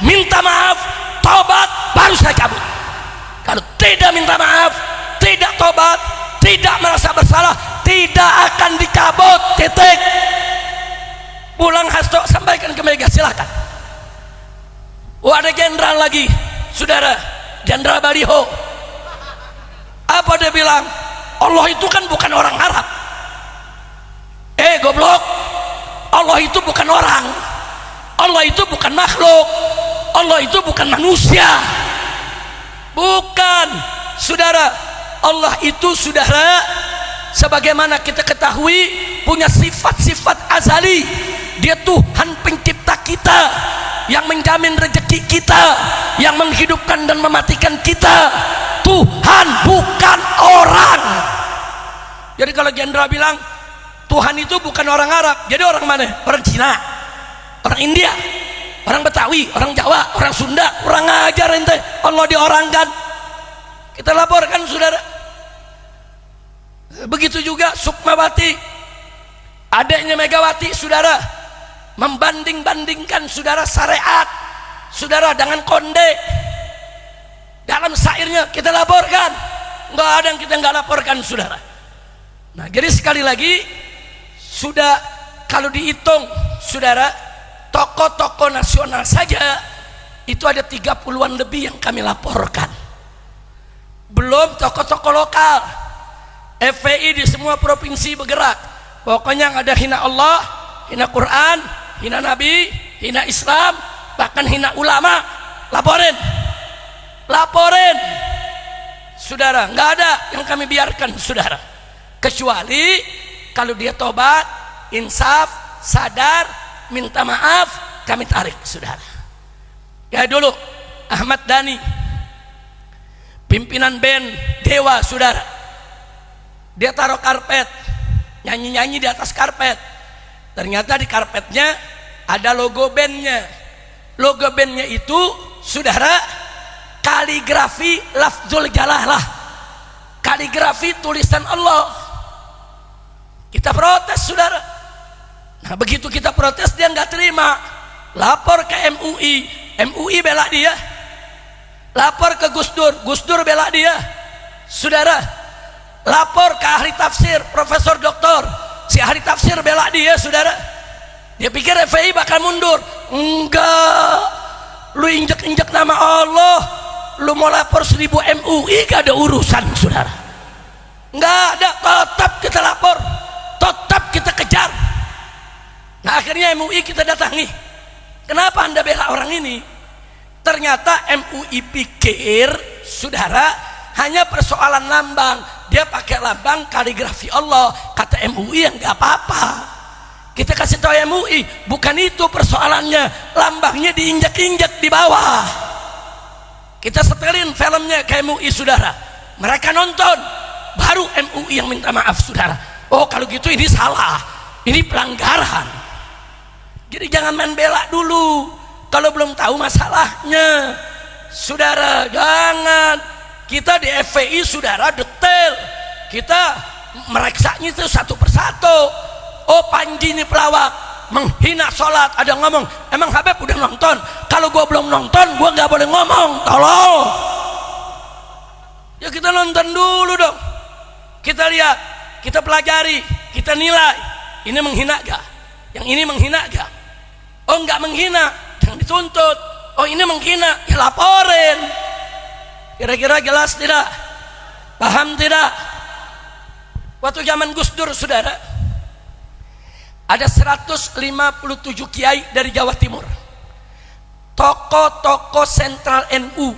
minta maaf, tobat, baru saya cabut. Kalau tidak minta maaf, tidak tobat, tidak merasa bersalah, tidak akan dicabut, titik. Pulang Hasto sampaikan ke Mega, silakan. Ada jenderal lagi saudara, Jenderal Baliho. Apa dia bilang? Allah itu kan bukan orang Arab. Goblok, Allah itu bukan orang, Allah itu bukan makhluk, Allah itu bukan manusia. Bukan saudara, Allah itu saudara, sebagaimana kita ketahui punya sifat-sifat azali. Dia Tuhan pencipta kita, yang menjamin rezeki kita, yang menghidupkan dan mematikan kita. Tuhan bukan orang. Jadi kalau jenderal bilang Tuhan itu bukan orang Arab, jadi orang mana? Orang Cina, orang India, orang Betawi, orang Jawa, orang Sunda. Kurang ajar ente, Allah diorangkan. Kita laporkan saudara. Begitu juga Sukmawati, adiknya Megawati saudara, membanding-bandingkan saudara syariat saudara dengan konde. Dalam syairnya kita laporkan, nggak ada yang kita nggak laporkan saudara. Nah, jadi sekali lagi sudah, kalau dihitung saudara, tokoh-tokoh nasional saja itu ada 30-an lebih yang kami laporkan. Belum tokoh-tokoh lokal. FPI di semua provinsi bergerak. Pokoknya yang ada hina Allah, hina Quran, hina Nabi, hina Islam, bahkan hina ulama, laporin. Saudara, nggak ada yang kami biarkan, saudara, kecuali kalau dia tobat, insaf, sadar, minta maaf, kami tarik, saudara. Ya dulu Ahmad Dhani, pimpinan band Dewa, saudara, dia taruh karpet, nyanyi-nyanyi di atas karpet. Ternyata di karpetnya ada logo bandnya. Logo bandnya itu, saudara, kaligrafi lafzul jalalah, kaligrafi tulisan Allah. Kita protes, saudara. Nah begitu kita protes, dia nggak terima, lapor ke MUI, MUI bela dia. Lapor ke Gus Dur bela dia, saudara. Lapor ke ahli tafsir, Profesor Doktor, si ahli tafsir bela dia, saudara. Dia pikir FPI bakal mundur. Enggak, lu injek-injek nama Allah, lu mau lapor 1000 MUI gak ada urusan, saudara. Nggak ada, tetap kita lapor, tetap kita kejar. Nah akhirnya MUI kita datangi. Kenapa anda bela orang ini? Ternyata MUI pikir, saudara, hanya persoalan lambang. Dia pakai lambang kaligrafi Allah. Kata MUI yang nggak apa-apa. Kita kasih tahu MUI, bukan itu persoalannya, lambangnya diinjak-injak di bawah. Kita setelin filmnya ke MUI, saudara. Mereka nonton, baru MUI yang minta maaf, saudara. Oh kalau gitu ini salah, ini pelanggaran. Jadi jangan main bela dulu kalau belum tahu masalahnya, saudara. Jangan. Kita di FPI, saudara, detail. Kita mereksanya itu satu persatu. Oh Panji ini pelawak, menghina sholat. Ada ngomong, emang Habib udah nonton? Kalau gua belum nonton, gua nggak boleh ngomong. Tolong. Ya kita nonton dulu dong. Kita lihat, kita pelajari, kita nilai. Ini menghina gak? Yang ini menghina gak? Oh nggak menghina, jangan dituntut. Oh ini menghina, ya laporin. Kira-kira jelas tidak? Paham tidak? Waktu zaman Gus Dur, saudara, ada 157 kiai dari Jawa Timur, tokoh-tokoh sentral NU,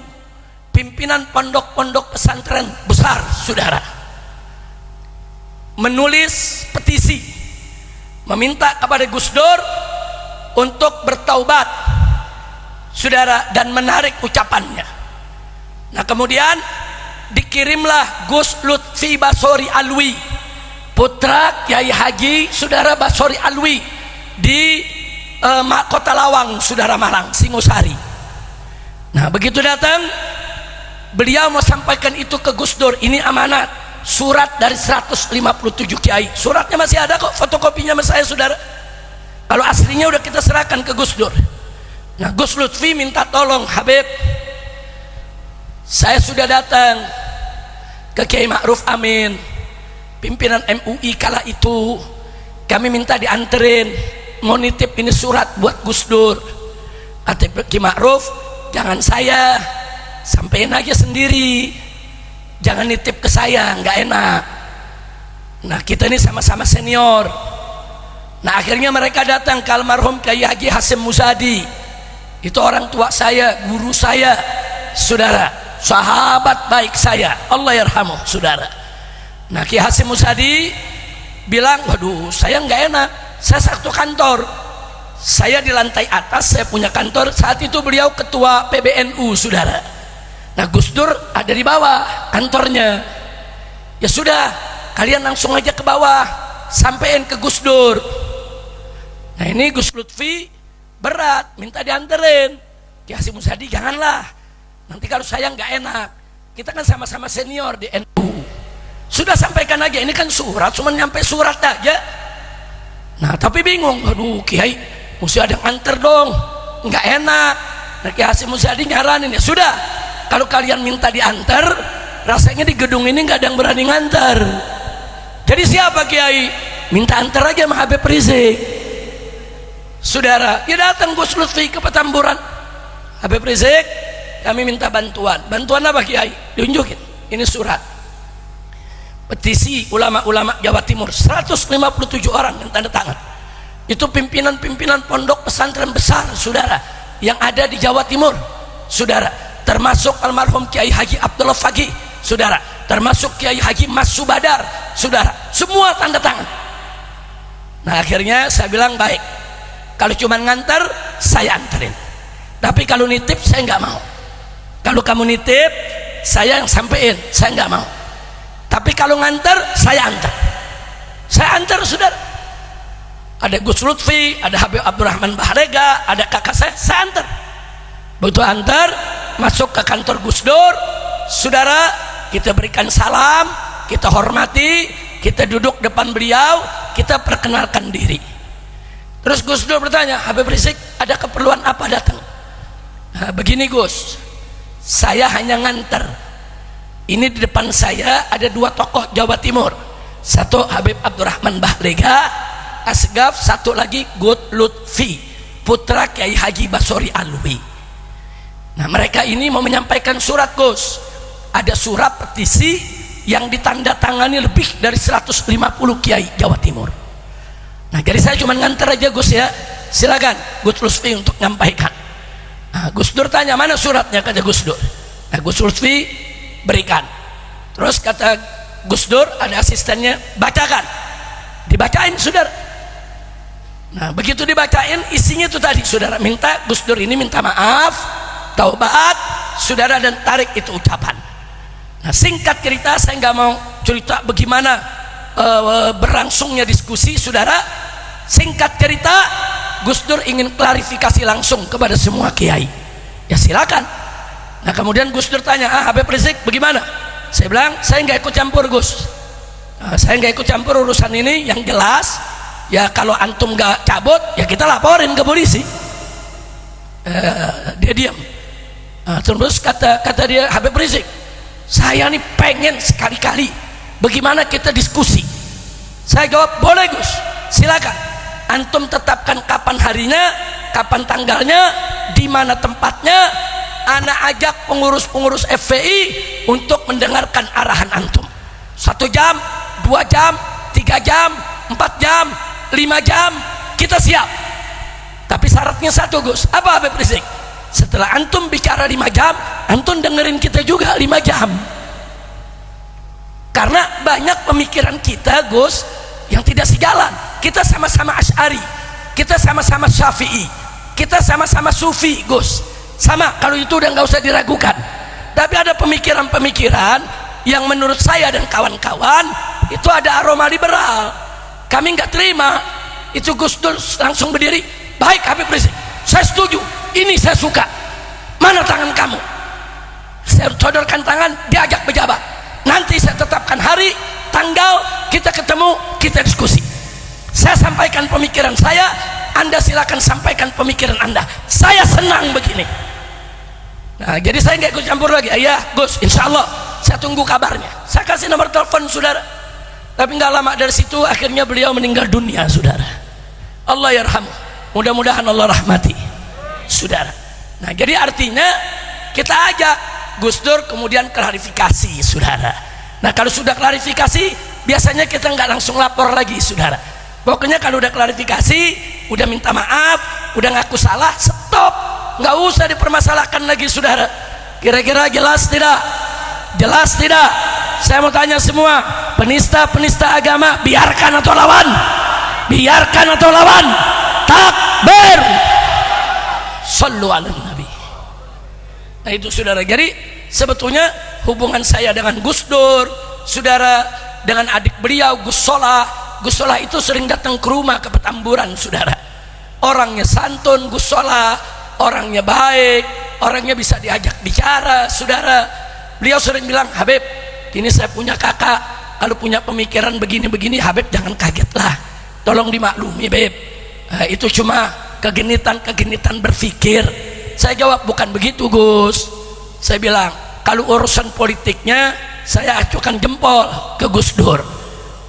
pimpinan pondok-pondok pesantren besar, saudara, menulis petisi meminta kepada Gus Dur untuk bertaubat, saudara, dan menarik ucapannya. Nah kemudian dikirimlah Gus Lutfi Basori Alwi, putra Kiai Haji saudara Basori Alwi, di Kota Lawang, saudara, Malang, Singosari. Nah begitu datang, beliau mau sampaikan itu ke Gus Dur. Ini amanat, surat dari 157 kiai. Suratnya masih ada kok, fotokopinya sama saya, saudara. Kalau aslinya udah kita serahkan ke Gus Dur. Nah Gus Lutfi minta tolong, Habib, saya sudah datang ke Kiai Ma'ruf Amin, pimpinan MUI kala itu. Kami minta dianterin, mau nitip ini surat buat Gus Dur. Kata Kiai Ma'ruf, jangan saya, sampein aja sendiri, jangan nitip ke saya, nggak enak. Nah kita ini sama-sama senior. Nah akhirnya mereka datang ke almarhum Kiai Haji Hasim Muzadi. Itu orang tua saya, guru saya, saudara, sahabat baik saya, Allah yarhamuh, saudara. Nah Kiai Hasim Muzadi bilang, waduh saya nggak enak, saya satu kantor, saya di lantai atas, saya punya kantor. Saat itu beliau ketua PBNU, saudara. Nah Gus Dur ada di bawah kantornya. Ya sudah, kalian langsung aja ke bawah, sampein ke Gus Dur. Nah ini Gus Lutfi berat, minta dianterin. Kiai Hasim Muzadi, janganlah, nanti kalau saya nggak enak, kita kan sama-sama senior di NU. Sudah sampaikan aja, ini kan surat, cuma nyampe surat aja. Nah tapi bingung, aduh Kiai, mesti ada yang anter dong, nggak enak. Nah Kiai Hasim Muzadi nyaranin, ya sudah, kalau kalian minta diantar, rasanya di gedung ini nggak ada yang berani ngantar. Jadi siapa Kiai? Minta antar aja sama Habib Rizik. Saudara, ya datang Gus Lutfi ke Petamburan. Habib Rizik, kami minta bantuan. Bantuan apa Kiai? Diunjukin, ini surat petisi ulama-ulama Jawa Timur, 157 orang yang tanda tangan. Itu pimpinan-pimpinan pondok pesantren besar saudara yang ada di Jawa Timur saudara, termasuk almarhum Kiai Haji Abdullah Faqih saudara, termasuk Kiai Haji Mas Subadar saudara, semua tanda tangan. Nah akhirnya saya bilang baik, kalau cuma ngantar saya anterin, tapi kalau nitip saya nggak mau. Kalau kamu nitip saya yang sampein, saya nggak mau. Tapi kalau ngantar saya antar, saya antar saudara. Ada Gus Lutfi, ada Habib Abdurrahman Bahrega, ada kakak saya antar. Begitu antar masuk ke kantor Gus Dur saudara, kita berikan salam, kita hormati, kita duduk depan beliau, kita perkenalkan diri. Terus Gus Dur bertanya, Habib Rizik ada keperluan apa datang? Nah, begini Gus, saya hanya nganter. Ini di depan saya ada dua tokoh Jawa Timur, satu Habib Abdurrahman Bahrega Asgaf, satu lagi Gus Lutfi putra Kiai Haji Basori Alwi. Nah mereka ini mau menyampaikan surat Gus, ada surat petisi yang ditandatangani lebih dari 150 kiai Jawa Timur. Nah jadi saya cuma nganter aja Gus ya, silakan Gus Lutfi untuk menyampaikan. Nah, Gus Dur tanya mana suratnya, kata Gus Dur. Nah Gus Lutfi berikan, terus kata Gus Dur ada asistennya, bacakan, dibacain saudara. Nah begitu dibacain isinya itu tadi saudara, minta Gus Dur ini minta maaf, taubat saudara, dan tarik itu ucapan. Nah singkat cerita, saya nggak mau cerita bagaimana berlangsungnya diskusi saudara. Singkat cerita, Gus Dur ingin klarifikasi langsung kepada semua kiai, ya silakan. Nah kemudian Gus Dur tanya, Habib Rizik bagaimana? Saya bilang saya nggak ikut campur Gus, saya nggak ikut campur urusan ini. Yang jelas ya kalau antum nggak cabut ya kita laporin ke polisi. Dia diam. Terus kata dia, Habib Rizik, saya nih pengen sekali-kali bagaimana kita diskusi. Saya jawab, boleh Gus, silakan. Antum tetapkan kapan harinya, kapan tanggalnya, di mana tempatnya. Ana ajak pengurus-pengurus FPI untuk mendengarkan arahan antum. 1 jam, 2 jam, 3 jam, 4 jam, 5 jam, kita siap. Tapi syaratnya satu Gus, apa Habib Rizik? Setelah antum bicara 5 jam, antum dengerin kita juga 5 jam. Karena banyak pemikiran kita Gus yang tidak sejalan. Kita sama-sama Asy'ari, kita sama-sama Syafi'i, kita sama-sama Sufi Gus. Sama, kalau itu udah nggak usah diragukan. Tapi ada pemikiran-pemikiran yang menurut saya dan kawan-kawan itu ada aroma liberal. Kami nggak terima. Itu Gus Dur langsung berdiri, baik Habib Rizik, saya setuju, ini saya suka. Mana tangan kamu? Saya sodorkan tangan, diajak pejabat. Nanti saya tetapkan hari, tanggal, kita ketemu, kita diskusi. Saya sampaikan pemikiran saya, Anda silakan sampaikan pemikiran Anda. Saya senang begini. Nah, jadi saya nggak ikut campur lagi. Ya Gus, insya Allah saya tunggu kabarnya. Saya kasih nomor telepon saudara. Tapi nggak lama dari situ akhirnya beliau meninggal dunia saudara. Allah yarhamu. Mudah-mudahan Allah rahmati saudara. Nah jadi artinya kita ajak Gus Dur kemudian klarifikasi saudara. Nah kalau sudah klarifikasi biasanya kita nggak langsung lapor lagi saudara. Pokoknya kalau udah klarifikasi, udah minta maaf, udah ngaku salah, stop, nggak usah dipermasalahkan lagi saudara. Kira-kira jelas tidak? Jelas tidak? Saya mau tanya semua, penista-penista agama biarkan atau lawan? Biarkan atau lawan? Takbir, sallu ala nabi. Nah itu saudara. Jadi sebetulnya hubungan saya dengan Gus Dur saudara, dengan adik beliau Gus Solah. Gus Solah itu sering datang ke rumah ke Petamburan saudara. Orangnya santun Gus Solah, orangnya baik, orangnya bisa diajak bicara saudara. Beliau sering bilang, Habib ini saya punya kakak, kalau punya pemikiran begini-begini Habib jangan kaget lah, tolong dimaklumi Beb. Itu cuma kegenitan-kegenitan berpikir. Saya jawab bukan begitu Gus. Saya bilang kalau urusan politiknya saya acukan jempol ke Gus Dur.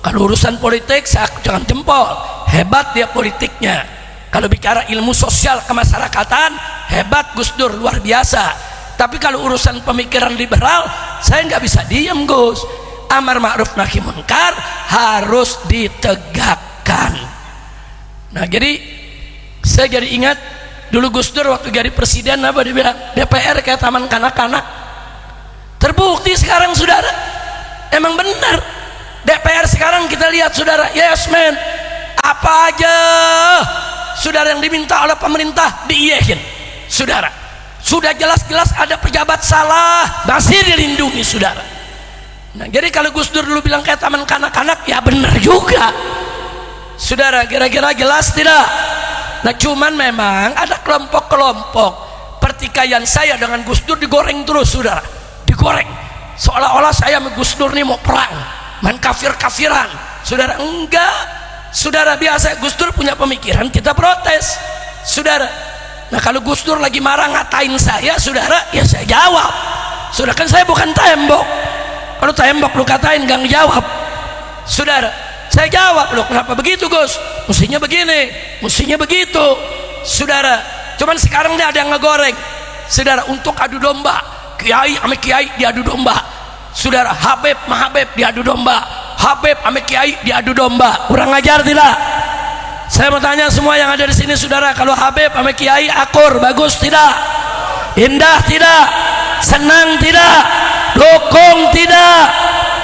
Kalau urusan politik saya acukan jempol, hebat dia politiknya. Kalau bicara ilmu sosial kemasyarakatan, hebat Gus Dur, luar biasa. Tapi kalau urusan pemikiran liberal, saya nggak bisa diem Gus. Amar ma'ruf nahi munkar harus ditegakkan. Nah jadi saya jadi ingat dulu Gus Dur waktu jadi presiden apa dia bilang, DPR kayak taman kanak-kanak. Terbukti sekarang saudara, emang benar DPR sekarang kita lihat saudara, yes man, apa aja saudara yang diminta oleh pemerintah diiyahin saudara. Sudah jelas-jelas ada pejabat salah masih dilindungi saudara. Nah jadi kalau Gus Dur dulu bilang kayak taman kanak-kanak, ya benar juga saudara. Kira-kira jelas tidak? Nah cuman memang ada kelompok-kelompok pertikaian saya dengan Gus Dur digoreng terus saudara, digoreng seolah-olah saya sama Gus Dur nih mau perang, main kafir-kafiran saudara. Enggak saudara, biasa Gus Dur punya pemikiran, kita protes saudara. Nah kalau Gus Dur lagi marah ngatain saya saudara, ya saya jawab saudara, kan saya bukan tembok. Kalau tembok lu katain gak ngejawab saudara, saya jawab, loh kenapa begitu Gus, mestinya begini, mestinya begitu saudara. Cuman sekarang dia ada yang ngegoreng saudara untuk adu domba, kiai sama kiai diadu domba saudara, Habib sama Habib diadu domba, Habib sama kiai diadu domba. Kurang ajar tidak? Saya mau tanya semua yang ada di sini saudara, kalau Habib sama kiai akur, bagus tidak? Indah tidak? Senang tidak? Dukung tidak?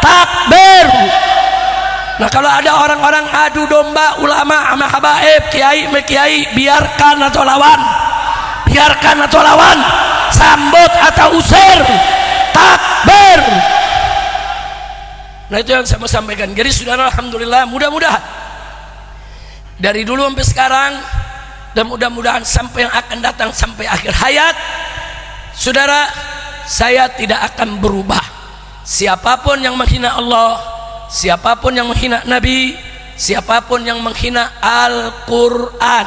Takbir. Nah kalau ada orang-orang adu domba ulama sama habaib, kiai sama kiai, biarkan atau lawan? Biarkan atau lawan? Sambut atau usir? Takbir. Nah itu yang saya mau sampaikan. Jadi saudara, alhamdulillah, mudah-mudahan dari dulu sampai sekarang, dan mudah-mudahan sampai yang akan datang sampai akhir hayat saudara, saya tidak akan berubah. Siapapun yang menghina Allah, siapapun yang menghina Nabi, siapapun yang menghina Al-Quran,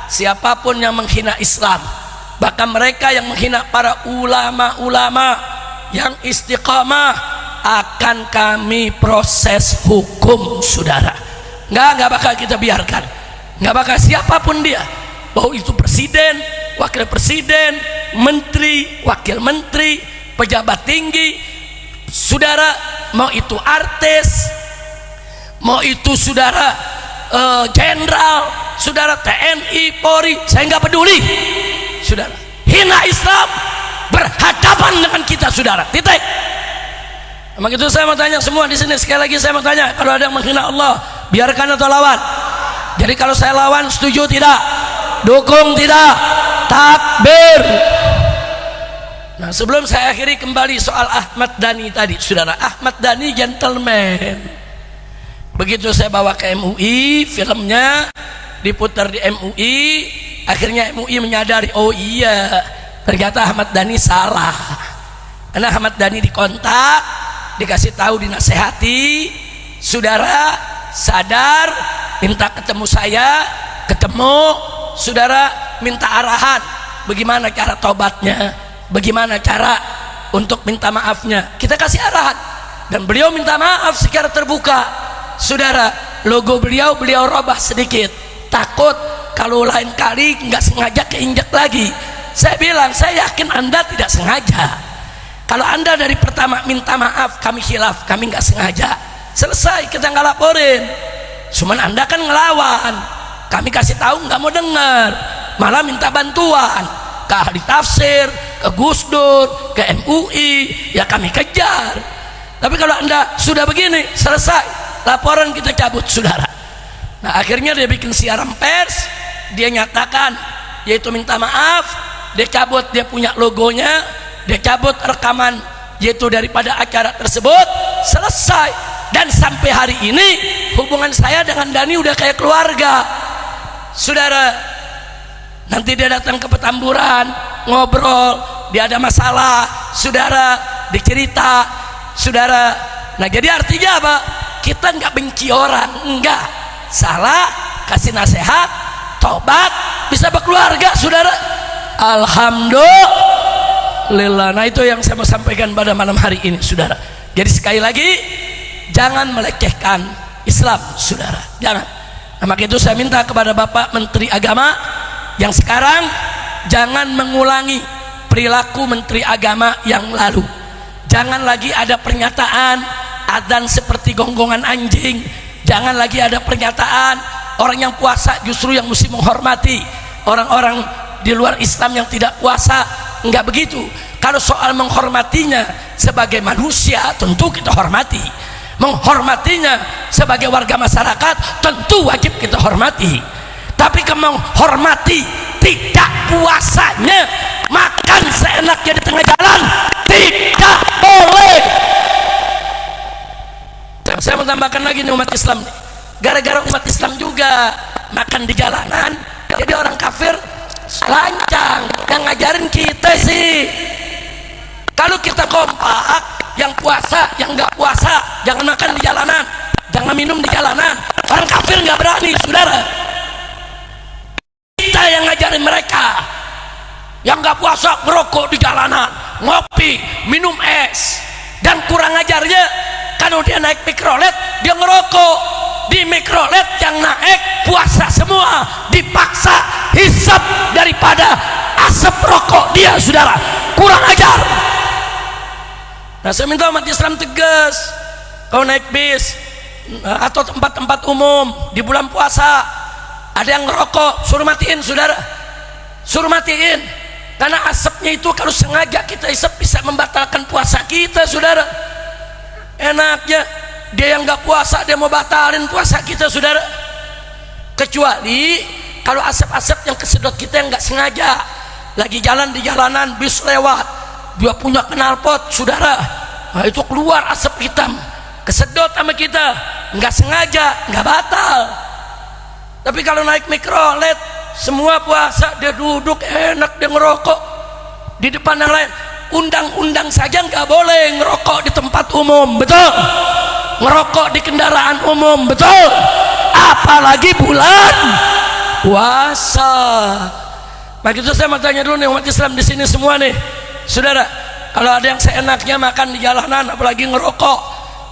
siapapun yang menghina Islam, bahkan mereka yang menghina para ulama-ulama yang istiqamah, akan kami proses hukum saudara. Nggak bakal kita biarkan, nggak bakal siapapun dia, mau itu presiden, wakil presiden, menteri, wakil menteri, pejabat tinggi saudara, mau itu artis, mau itu saudara jenderal saudara, TNI, Polri, saya nggak peduli saudara. Hina Islam berhadapan dengan kita saudara, titik. Emang itu saya mau tanya semua di sini, sekali lagi saya mau tanya, kalau ada yang menghina Allah, biarkan atau lawan? Jadi kalau saya lawan, setuju tidak? Dukung tidak? Takbir. Nah sebelum saya akhiri kembali soal Ahmad Dhani tadi saudara, Ahmad Dhani gentleman. Begitu saya bawa ke MUI, filmnya diputar di MUI, akhirnya MUI menyadari, oh iya ternyata Ahmad Dhani salah. Karena Ahmad Dhani dikontak, dikasih tahu, dinasehati saudara, sadar, minta ketemu saya, ketemu saudara, minta arahan bagaimana cara tobatnya, bagaimana cara untuk minta maafnya, kita kasih arahan. Dan beliau minta maaf secara terbuka saudara. Logo beliau robah sedikit, takut kalau lain kali nggak sengaja keinjak lagi. Saya bilang, saya yakin Anda tidak sengaja. Kalau Anda dari pertama minta maaf, kami khilaf, kami nggak sengaja, selesai, kita nggak laporin. Cuman Anda kan ngelawan, kami kasih tahu nggak mau dengar, malah minta bantuan ke ahli tafsir, ke Gus Dur, ke MUI, ya kami kejar. Tapi kalau Anda sudah begini, selesai, laporan kita cabut saudara. Nah akhirnya dia bikin siaran pers, dia nyatakan, yaitu minta maaf, dia cabut, dia punya logonya, dia cabut rekaman yaitu daripada acara tersebut, selesai. Dan sampai hari ini hubungan saya dengan Dhani udah kayak keluarga saudara. Nanti dia datang ke Petamburan, ngobrol, dia ada masalah saudara, dicerita saudara. Nah jadi artinya apa? Kita nggak benci orang, enggak, salah, kasih nasihat, tobat, bisa berkeluarga saudara, alhamdulillah. Nah itu yang saya mau sampaikan pada malam hari ini saudara. Jadi sekali lagi, jangan melecehkan Islam saudara, jangan. Nah maka itu saya minta kepada Bapak Menteri Agama yang sekarang jangan mengulangi perilaku menteri agama yang lalu. Jangan lagi ada pernyataan adzan seperti gonggongan anjing. Jangan lagi ada pernyataan orang yang puasa justru yang mesti menghormati orang-orang di luar Islam yang tidak puasa. Enggak begitu. Kalau soal menghormatinya sebagai manusia tentu kita hormati, menghormatinya sebagai warga masyarakat tentu wajib kita hormati. Tapi menghormati tidak puasanya makan seenaknya di tengah jalan tidak boleh. Saya mau tambahkan lagi nih umat Islam nih. Gara-gara umat Islam juga makan di jalanan, jadi orang kafir lancang. Yang ngajarin kita sih, kalau kita kompak, yang puasa, yang nggak puasa, jangan makan di jalanan, jangan minum di jalanan. Orang kafir nggak berani, saudara. Kita yang ngajarin mereka. Yang nggak puasa merokok di jalanan, ngopi, minum es, dan kurang ajarnya kalau dia naik mikrolet dia ngerokok. Di mikrolet yang naik puasa semua, dipaksa hisap daripada asap rokok dia, saudara. Kurang ajar. Nah, saya minta umat Islam tegas. Kalau naik bis atau tempat-tempat umum di bulan puasa ada yang ngerokok, suruh matiin, saudara. Suruh matiin. Karena asapnya itu kalau sengaja kita hisap bisa membatalkan puasa kita, saudara. Enaknya dia yang nggak puasa dia mau batalin puasa kita, saudara. Kecuali kalau asap-asap yang kesedot kita yang nggak sengaja, lagi jalan di jalanan bis lewat, dia punya knalpot, saudara. Nah, itu keluar asap hitam, kesedot sama kita, nggak sengaja, nggak batal. Tapi kalau naik mikrolet semua puasa dia duduk enak, dia ngerokok di depan yang lain. Undang-undang saja nggak boleh ngerokok di tempat umum, betul? Ngerokok di kendaraan umum, betul? Apalagi bulan puasa. Maka itu saya mau tanya dulu nih umat Islam di sini semua nih, saudara. Kalau ada yang seenaknya makan di jalanan, apalagi ngerokok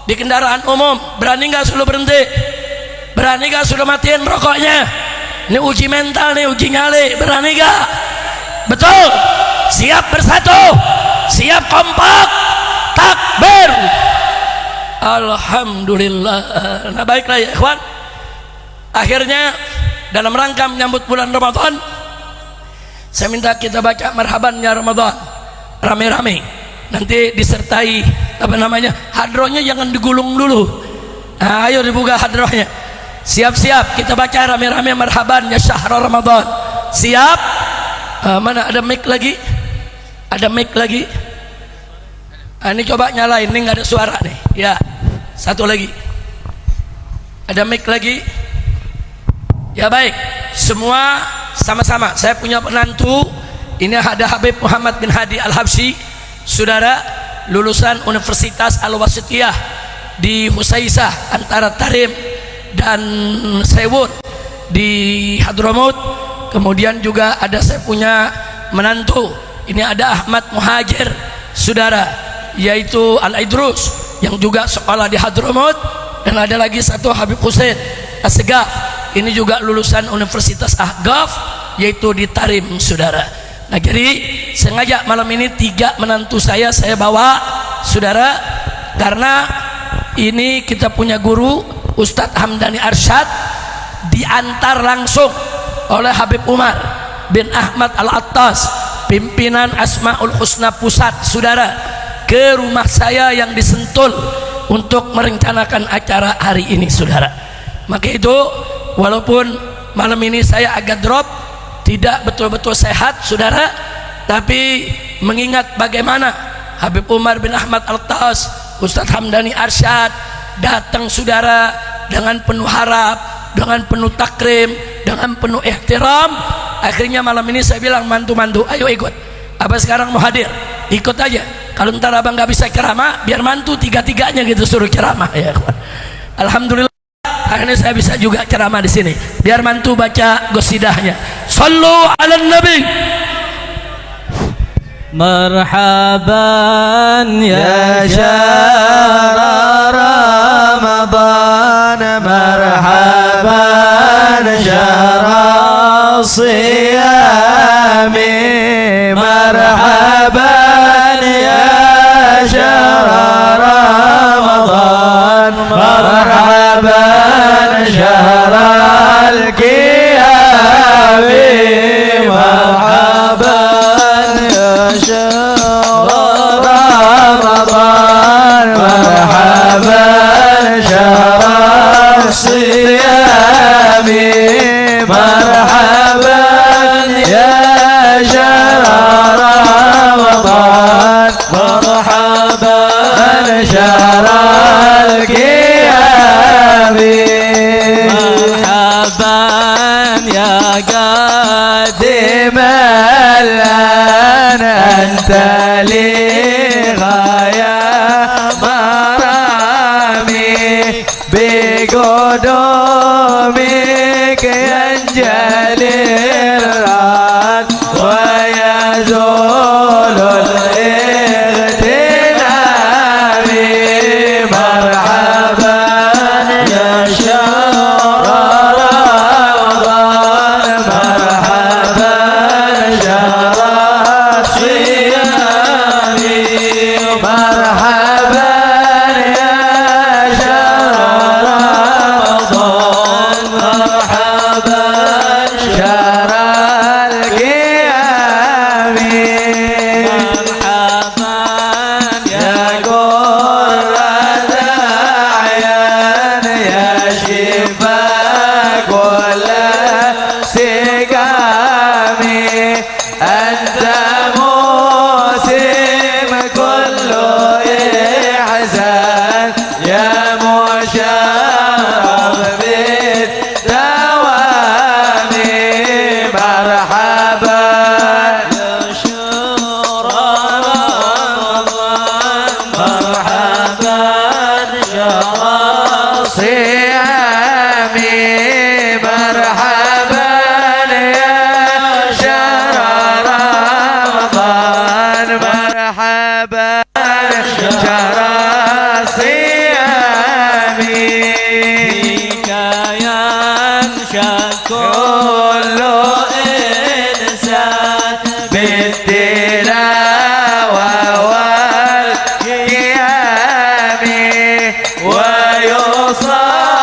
di kendaraan umum, berani nggak suruh berhenti? Berani nggak suruh matiin rokoknya? Ini uji mental nih, uji nyali. Berani nggak? Betul? Siap bersatu, siap kompak, takbir. Alhamdulillah. Nah, baiklah ya ikhwan, akhirnya dalam rangka menyambut bulan Ramadan, saya minta kita baca marhaban ya Ramadan rame-rame. Nanti disertai apa namanya, hadrohnya jangan digulung dulu. Nah, ayo dibuka hadrohnya. Siap-siap kita baca rame-rame marhaban ya syahrul Ramadan. Siap? Mana ada mic lagi? Ada mic lagi? Ini coba nyalain, ini nggak ada suara nih. Ya, satu lagi. Ada mic lagi? Ya baik, semua sama-sama. Saya punya penantu. Ini ada Habib Muhammad bin Hadi Al-Habsyi, saudara, lulusan Universitas Al-Wasitiyah di Husaisah antara Tarim dan Sewut di Hadramaut. Kemudian juga ada saya punya menantu. Ini ada Ahmad Muhajir, saudara, yaitu Al-Idrus yang juga sekolah di Hadramaut. Dan ada lagi satu Habib Husain As-Segaf, ini juga lulusan Universitas Ahqaf, yaitu di Tarim, saudara. Nah, jadi sengaja malam ini 3 menantu saya bawa, saudara, karena ini kita punya guru Ustadz Hamdani Arsyad, diantar langsung oleh Habib Umar bin Ahmad Al-Attas, pimpinan Asmaul Husna Pusat, saudara, ke rumah saya yang di Sentul untuk merencanakan acara hari ini, saudara. Maka itu walaupun malam ini saya agak drop, tidak betul-betul sehat, saudara, tapi mengingat bagaimana Habib Umar bin Ahmad Al-Attas, Ustadz Hamdani Arsyad datang, saudara, dengan penuh harap, dengan penuh takrim, dengan penuh ihtiram. Akhirnya malam ini saya bilang, mantu-mantu ayo ikut. Abang sekarang mau hadir, ikut aja. Kalau ntar abang nggak bisa ceramah, biar mantu 3-3-nya gitu suruh ceramah ya. Alhamdulillah akhirnya saya bisa juga ceramah di sini. Biar mantu baca gosidahnya. Sallu ala nabi. Marhaban ya syahr Ramadan, marhaban syahr siyami مرحبا شهر القيام مرحبا يا شهر رمضان مرحبا شهر الصيام مرحبا يا شهر رمضان مرحبا شهر القيام مرحبا يا قادم الآن أنت لي غاية مرامي بقدومك ينجلي الراد ويزول الاغتنام مرحبا يا شهر رمضان مرحبا شهر الصيام مرحبا يا شهر رمضان مرحبا شهر القيام مرحبا يا قرة أعين يا شفاء كل سقام أنت موسم كله إحسان يا مشرف بالدوام مرحبا يا شهر رمضان مرحبا شهر الصيام مرحبا يا شهر رمضان مرحبا شهر الصيام فيك ينشأ كل إنسان بالتلاوة والقيام ويصلي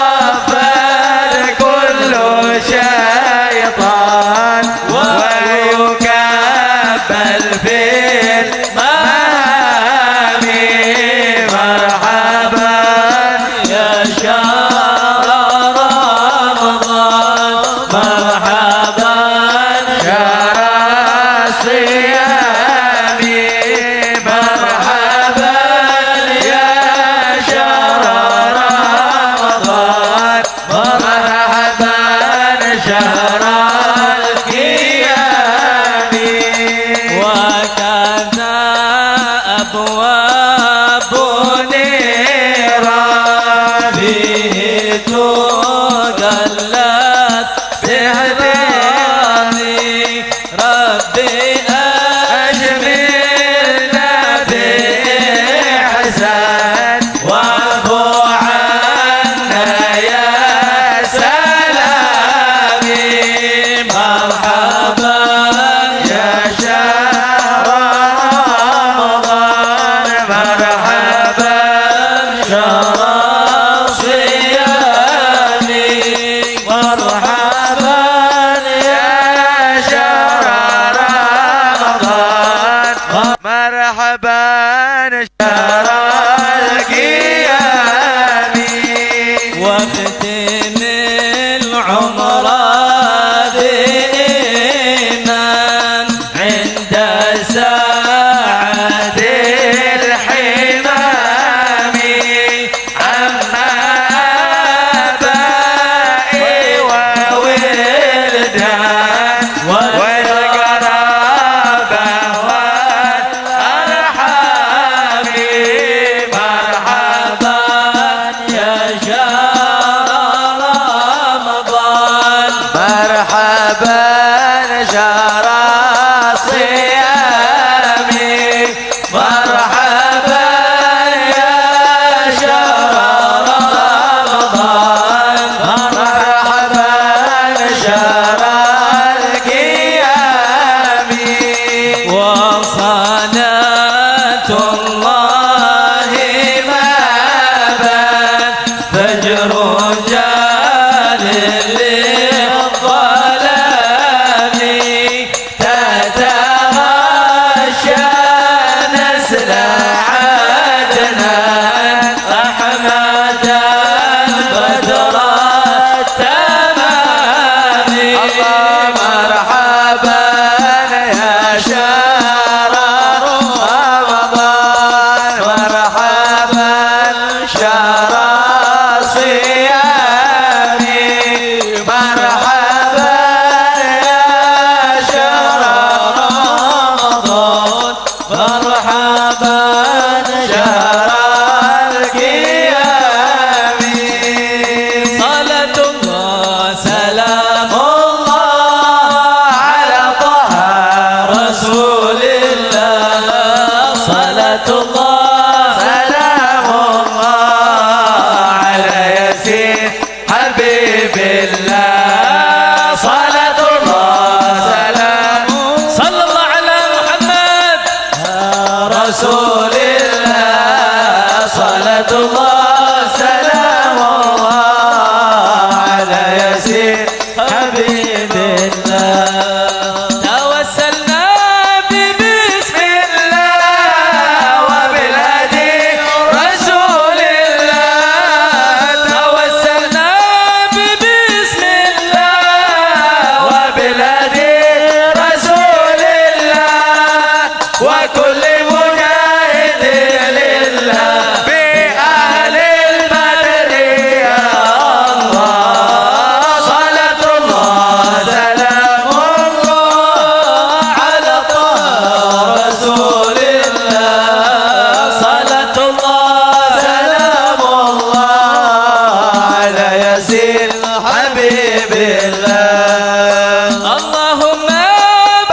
ياسين حبيب الله اللهم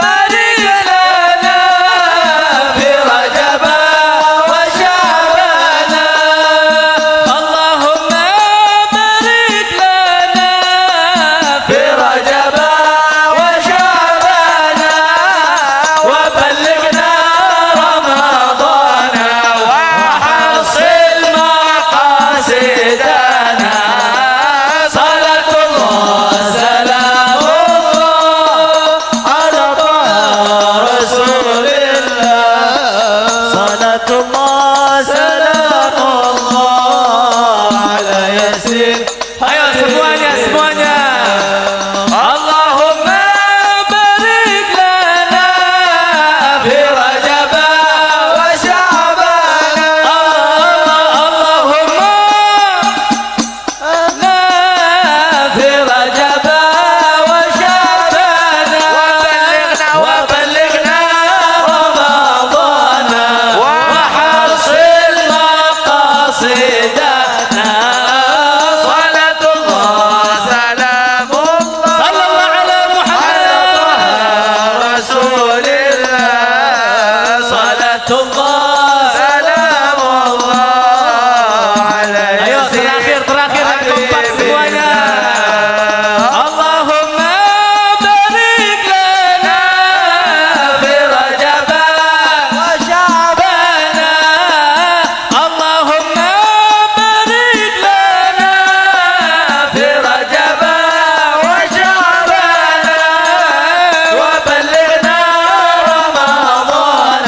بارك لنا في رجب وشعبان اللهم بارك لنا في رجب وشعبان وبلغنا رمضان وحصل مقاصدنا صلاة الله سلام الله على طه رسول الله صلاة الله سلام الله على ياسين ayo semuanya اللهم بارك لنا في رجب وشعبان اللهم في رجب وشعبان وبلغنا رمضان وحصل مقاصدنا صلاة الله سلام الله صلى الله على محمد رسول الله صلاة الله سلام الله على ayo terakhir kompak semuanya Allahumma barik lana fi rajab wa sya'ban Allahumma barik lana fi rajab wa sya'ban wa balighna ramadan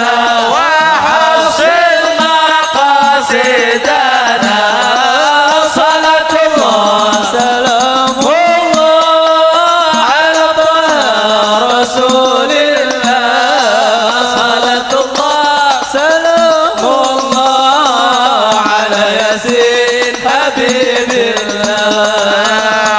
wa hasil maqasidana صلاة الله سلام الله على طه رسول الله صلاة الله سلام الله على ياسين حبيب الله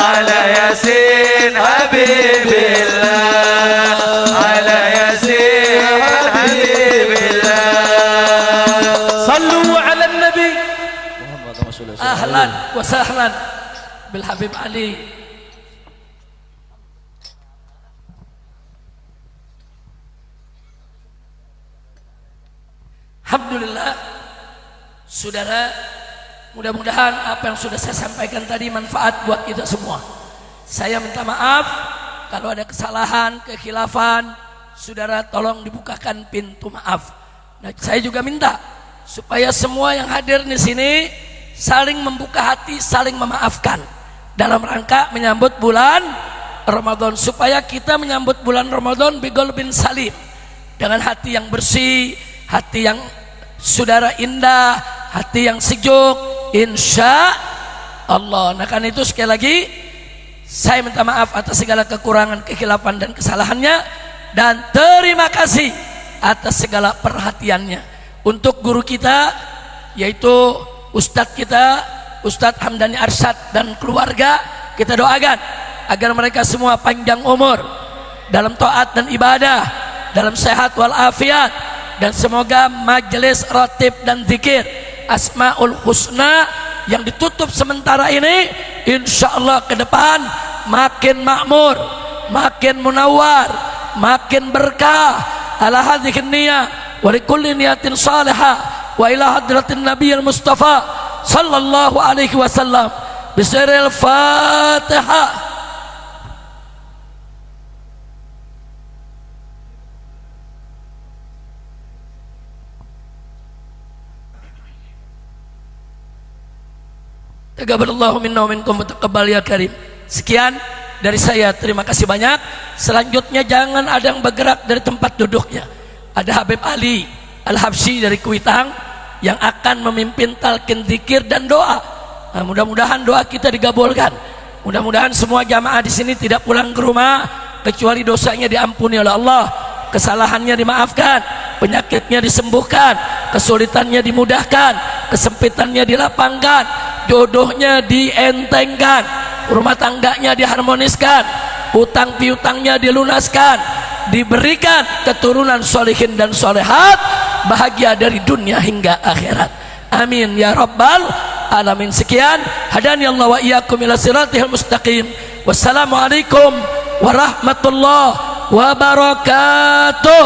على ياسين حبيب الله على ياسين حبيب الله صلوا على النبي ahlan wa sahlan bil Habib Ali. Alhamdulillah, saudara, mudah-mudahan apa yang sudah saya sampaikan tadi manfaat buat kita semua. Saya minta maaf kalau ada kesalahan, kekhilafan, saudara tolong dibukakan pintu maaf. Nah, saya juga minta supaya semua yang hadir di sini saling membuka hati, saling memaafkan dalam rangka menyambut bulan Ramadan, supaya kita menyambut bulan Ramadan biqalbin salim, dengan hati yang bersih, hati yang saudara indah, hati yang sejuk, insya Allah. Nah, karena itu sekali lagi saya minta maaf atas segala kekurangan, kekhilafan dan kesalahannya, dan terima kasih atas segala perhatiannya untuk guru kita, yaitu Ustadz kita, Ustadz Hamdani Arsyad dan keluarga. Kita doakan agar mereka semua panjang umur dalam taat dan ibadah, dalam sehat walafiat, dan semoga majelis ratib dan zikir Asmaul Husna yang ditutup sementara ini insya Allah ke depan makin makmur, makin munawwar, makin berkah. Ala hadhihi niyah wa likulli niyatin salihah wa ila hadratin nabiyil mustafa sallallahu alaihi wasallam bisiril fatihah. Taqabbalallahu minna wa minkum wa taqabbal ya karim. Sekian dari saya, terima kasih banyak. Selanjutnya jangan ada yang bergerak dari tempat duduknya. Ada Habib Ali Al-Habsyi dari Kuitang yang akan memimpin talqin zikir dan doa. Nah, mudah-mudahan doa kita digabulkan. Mudah-mudahan semua jamaah di sini tidak pulang ke rumah kecuali dosanya diampuni oleh Allah, kesalahannya dimaafkan, penyakitnya disembuhkan, kesulitannya dimudahkan, kesempitannya dilapangkan, jodohnya dientengkan, rumah tangganya diharmoniskan, utang piutangnya dilunaskan, diberikan keturunan solehin dan solehat, bahagia dari dunia hingga akhirat. Amin ya rabbal alamin. Sekian, hadani Allah wa iyyakum ila siratal mustaqim. Wassalamualaikum warahmatullahi wabarakatuh.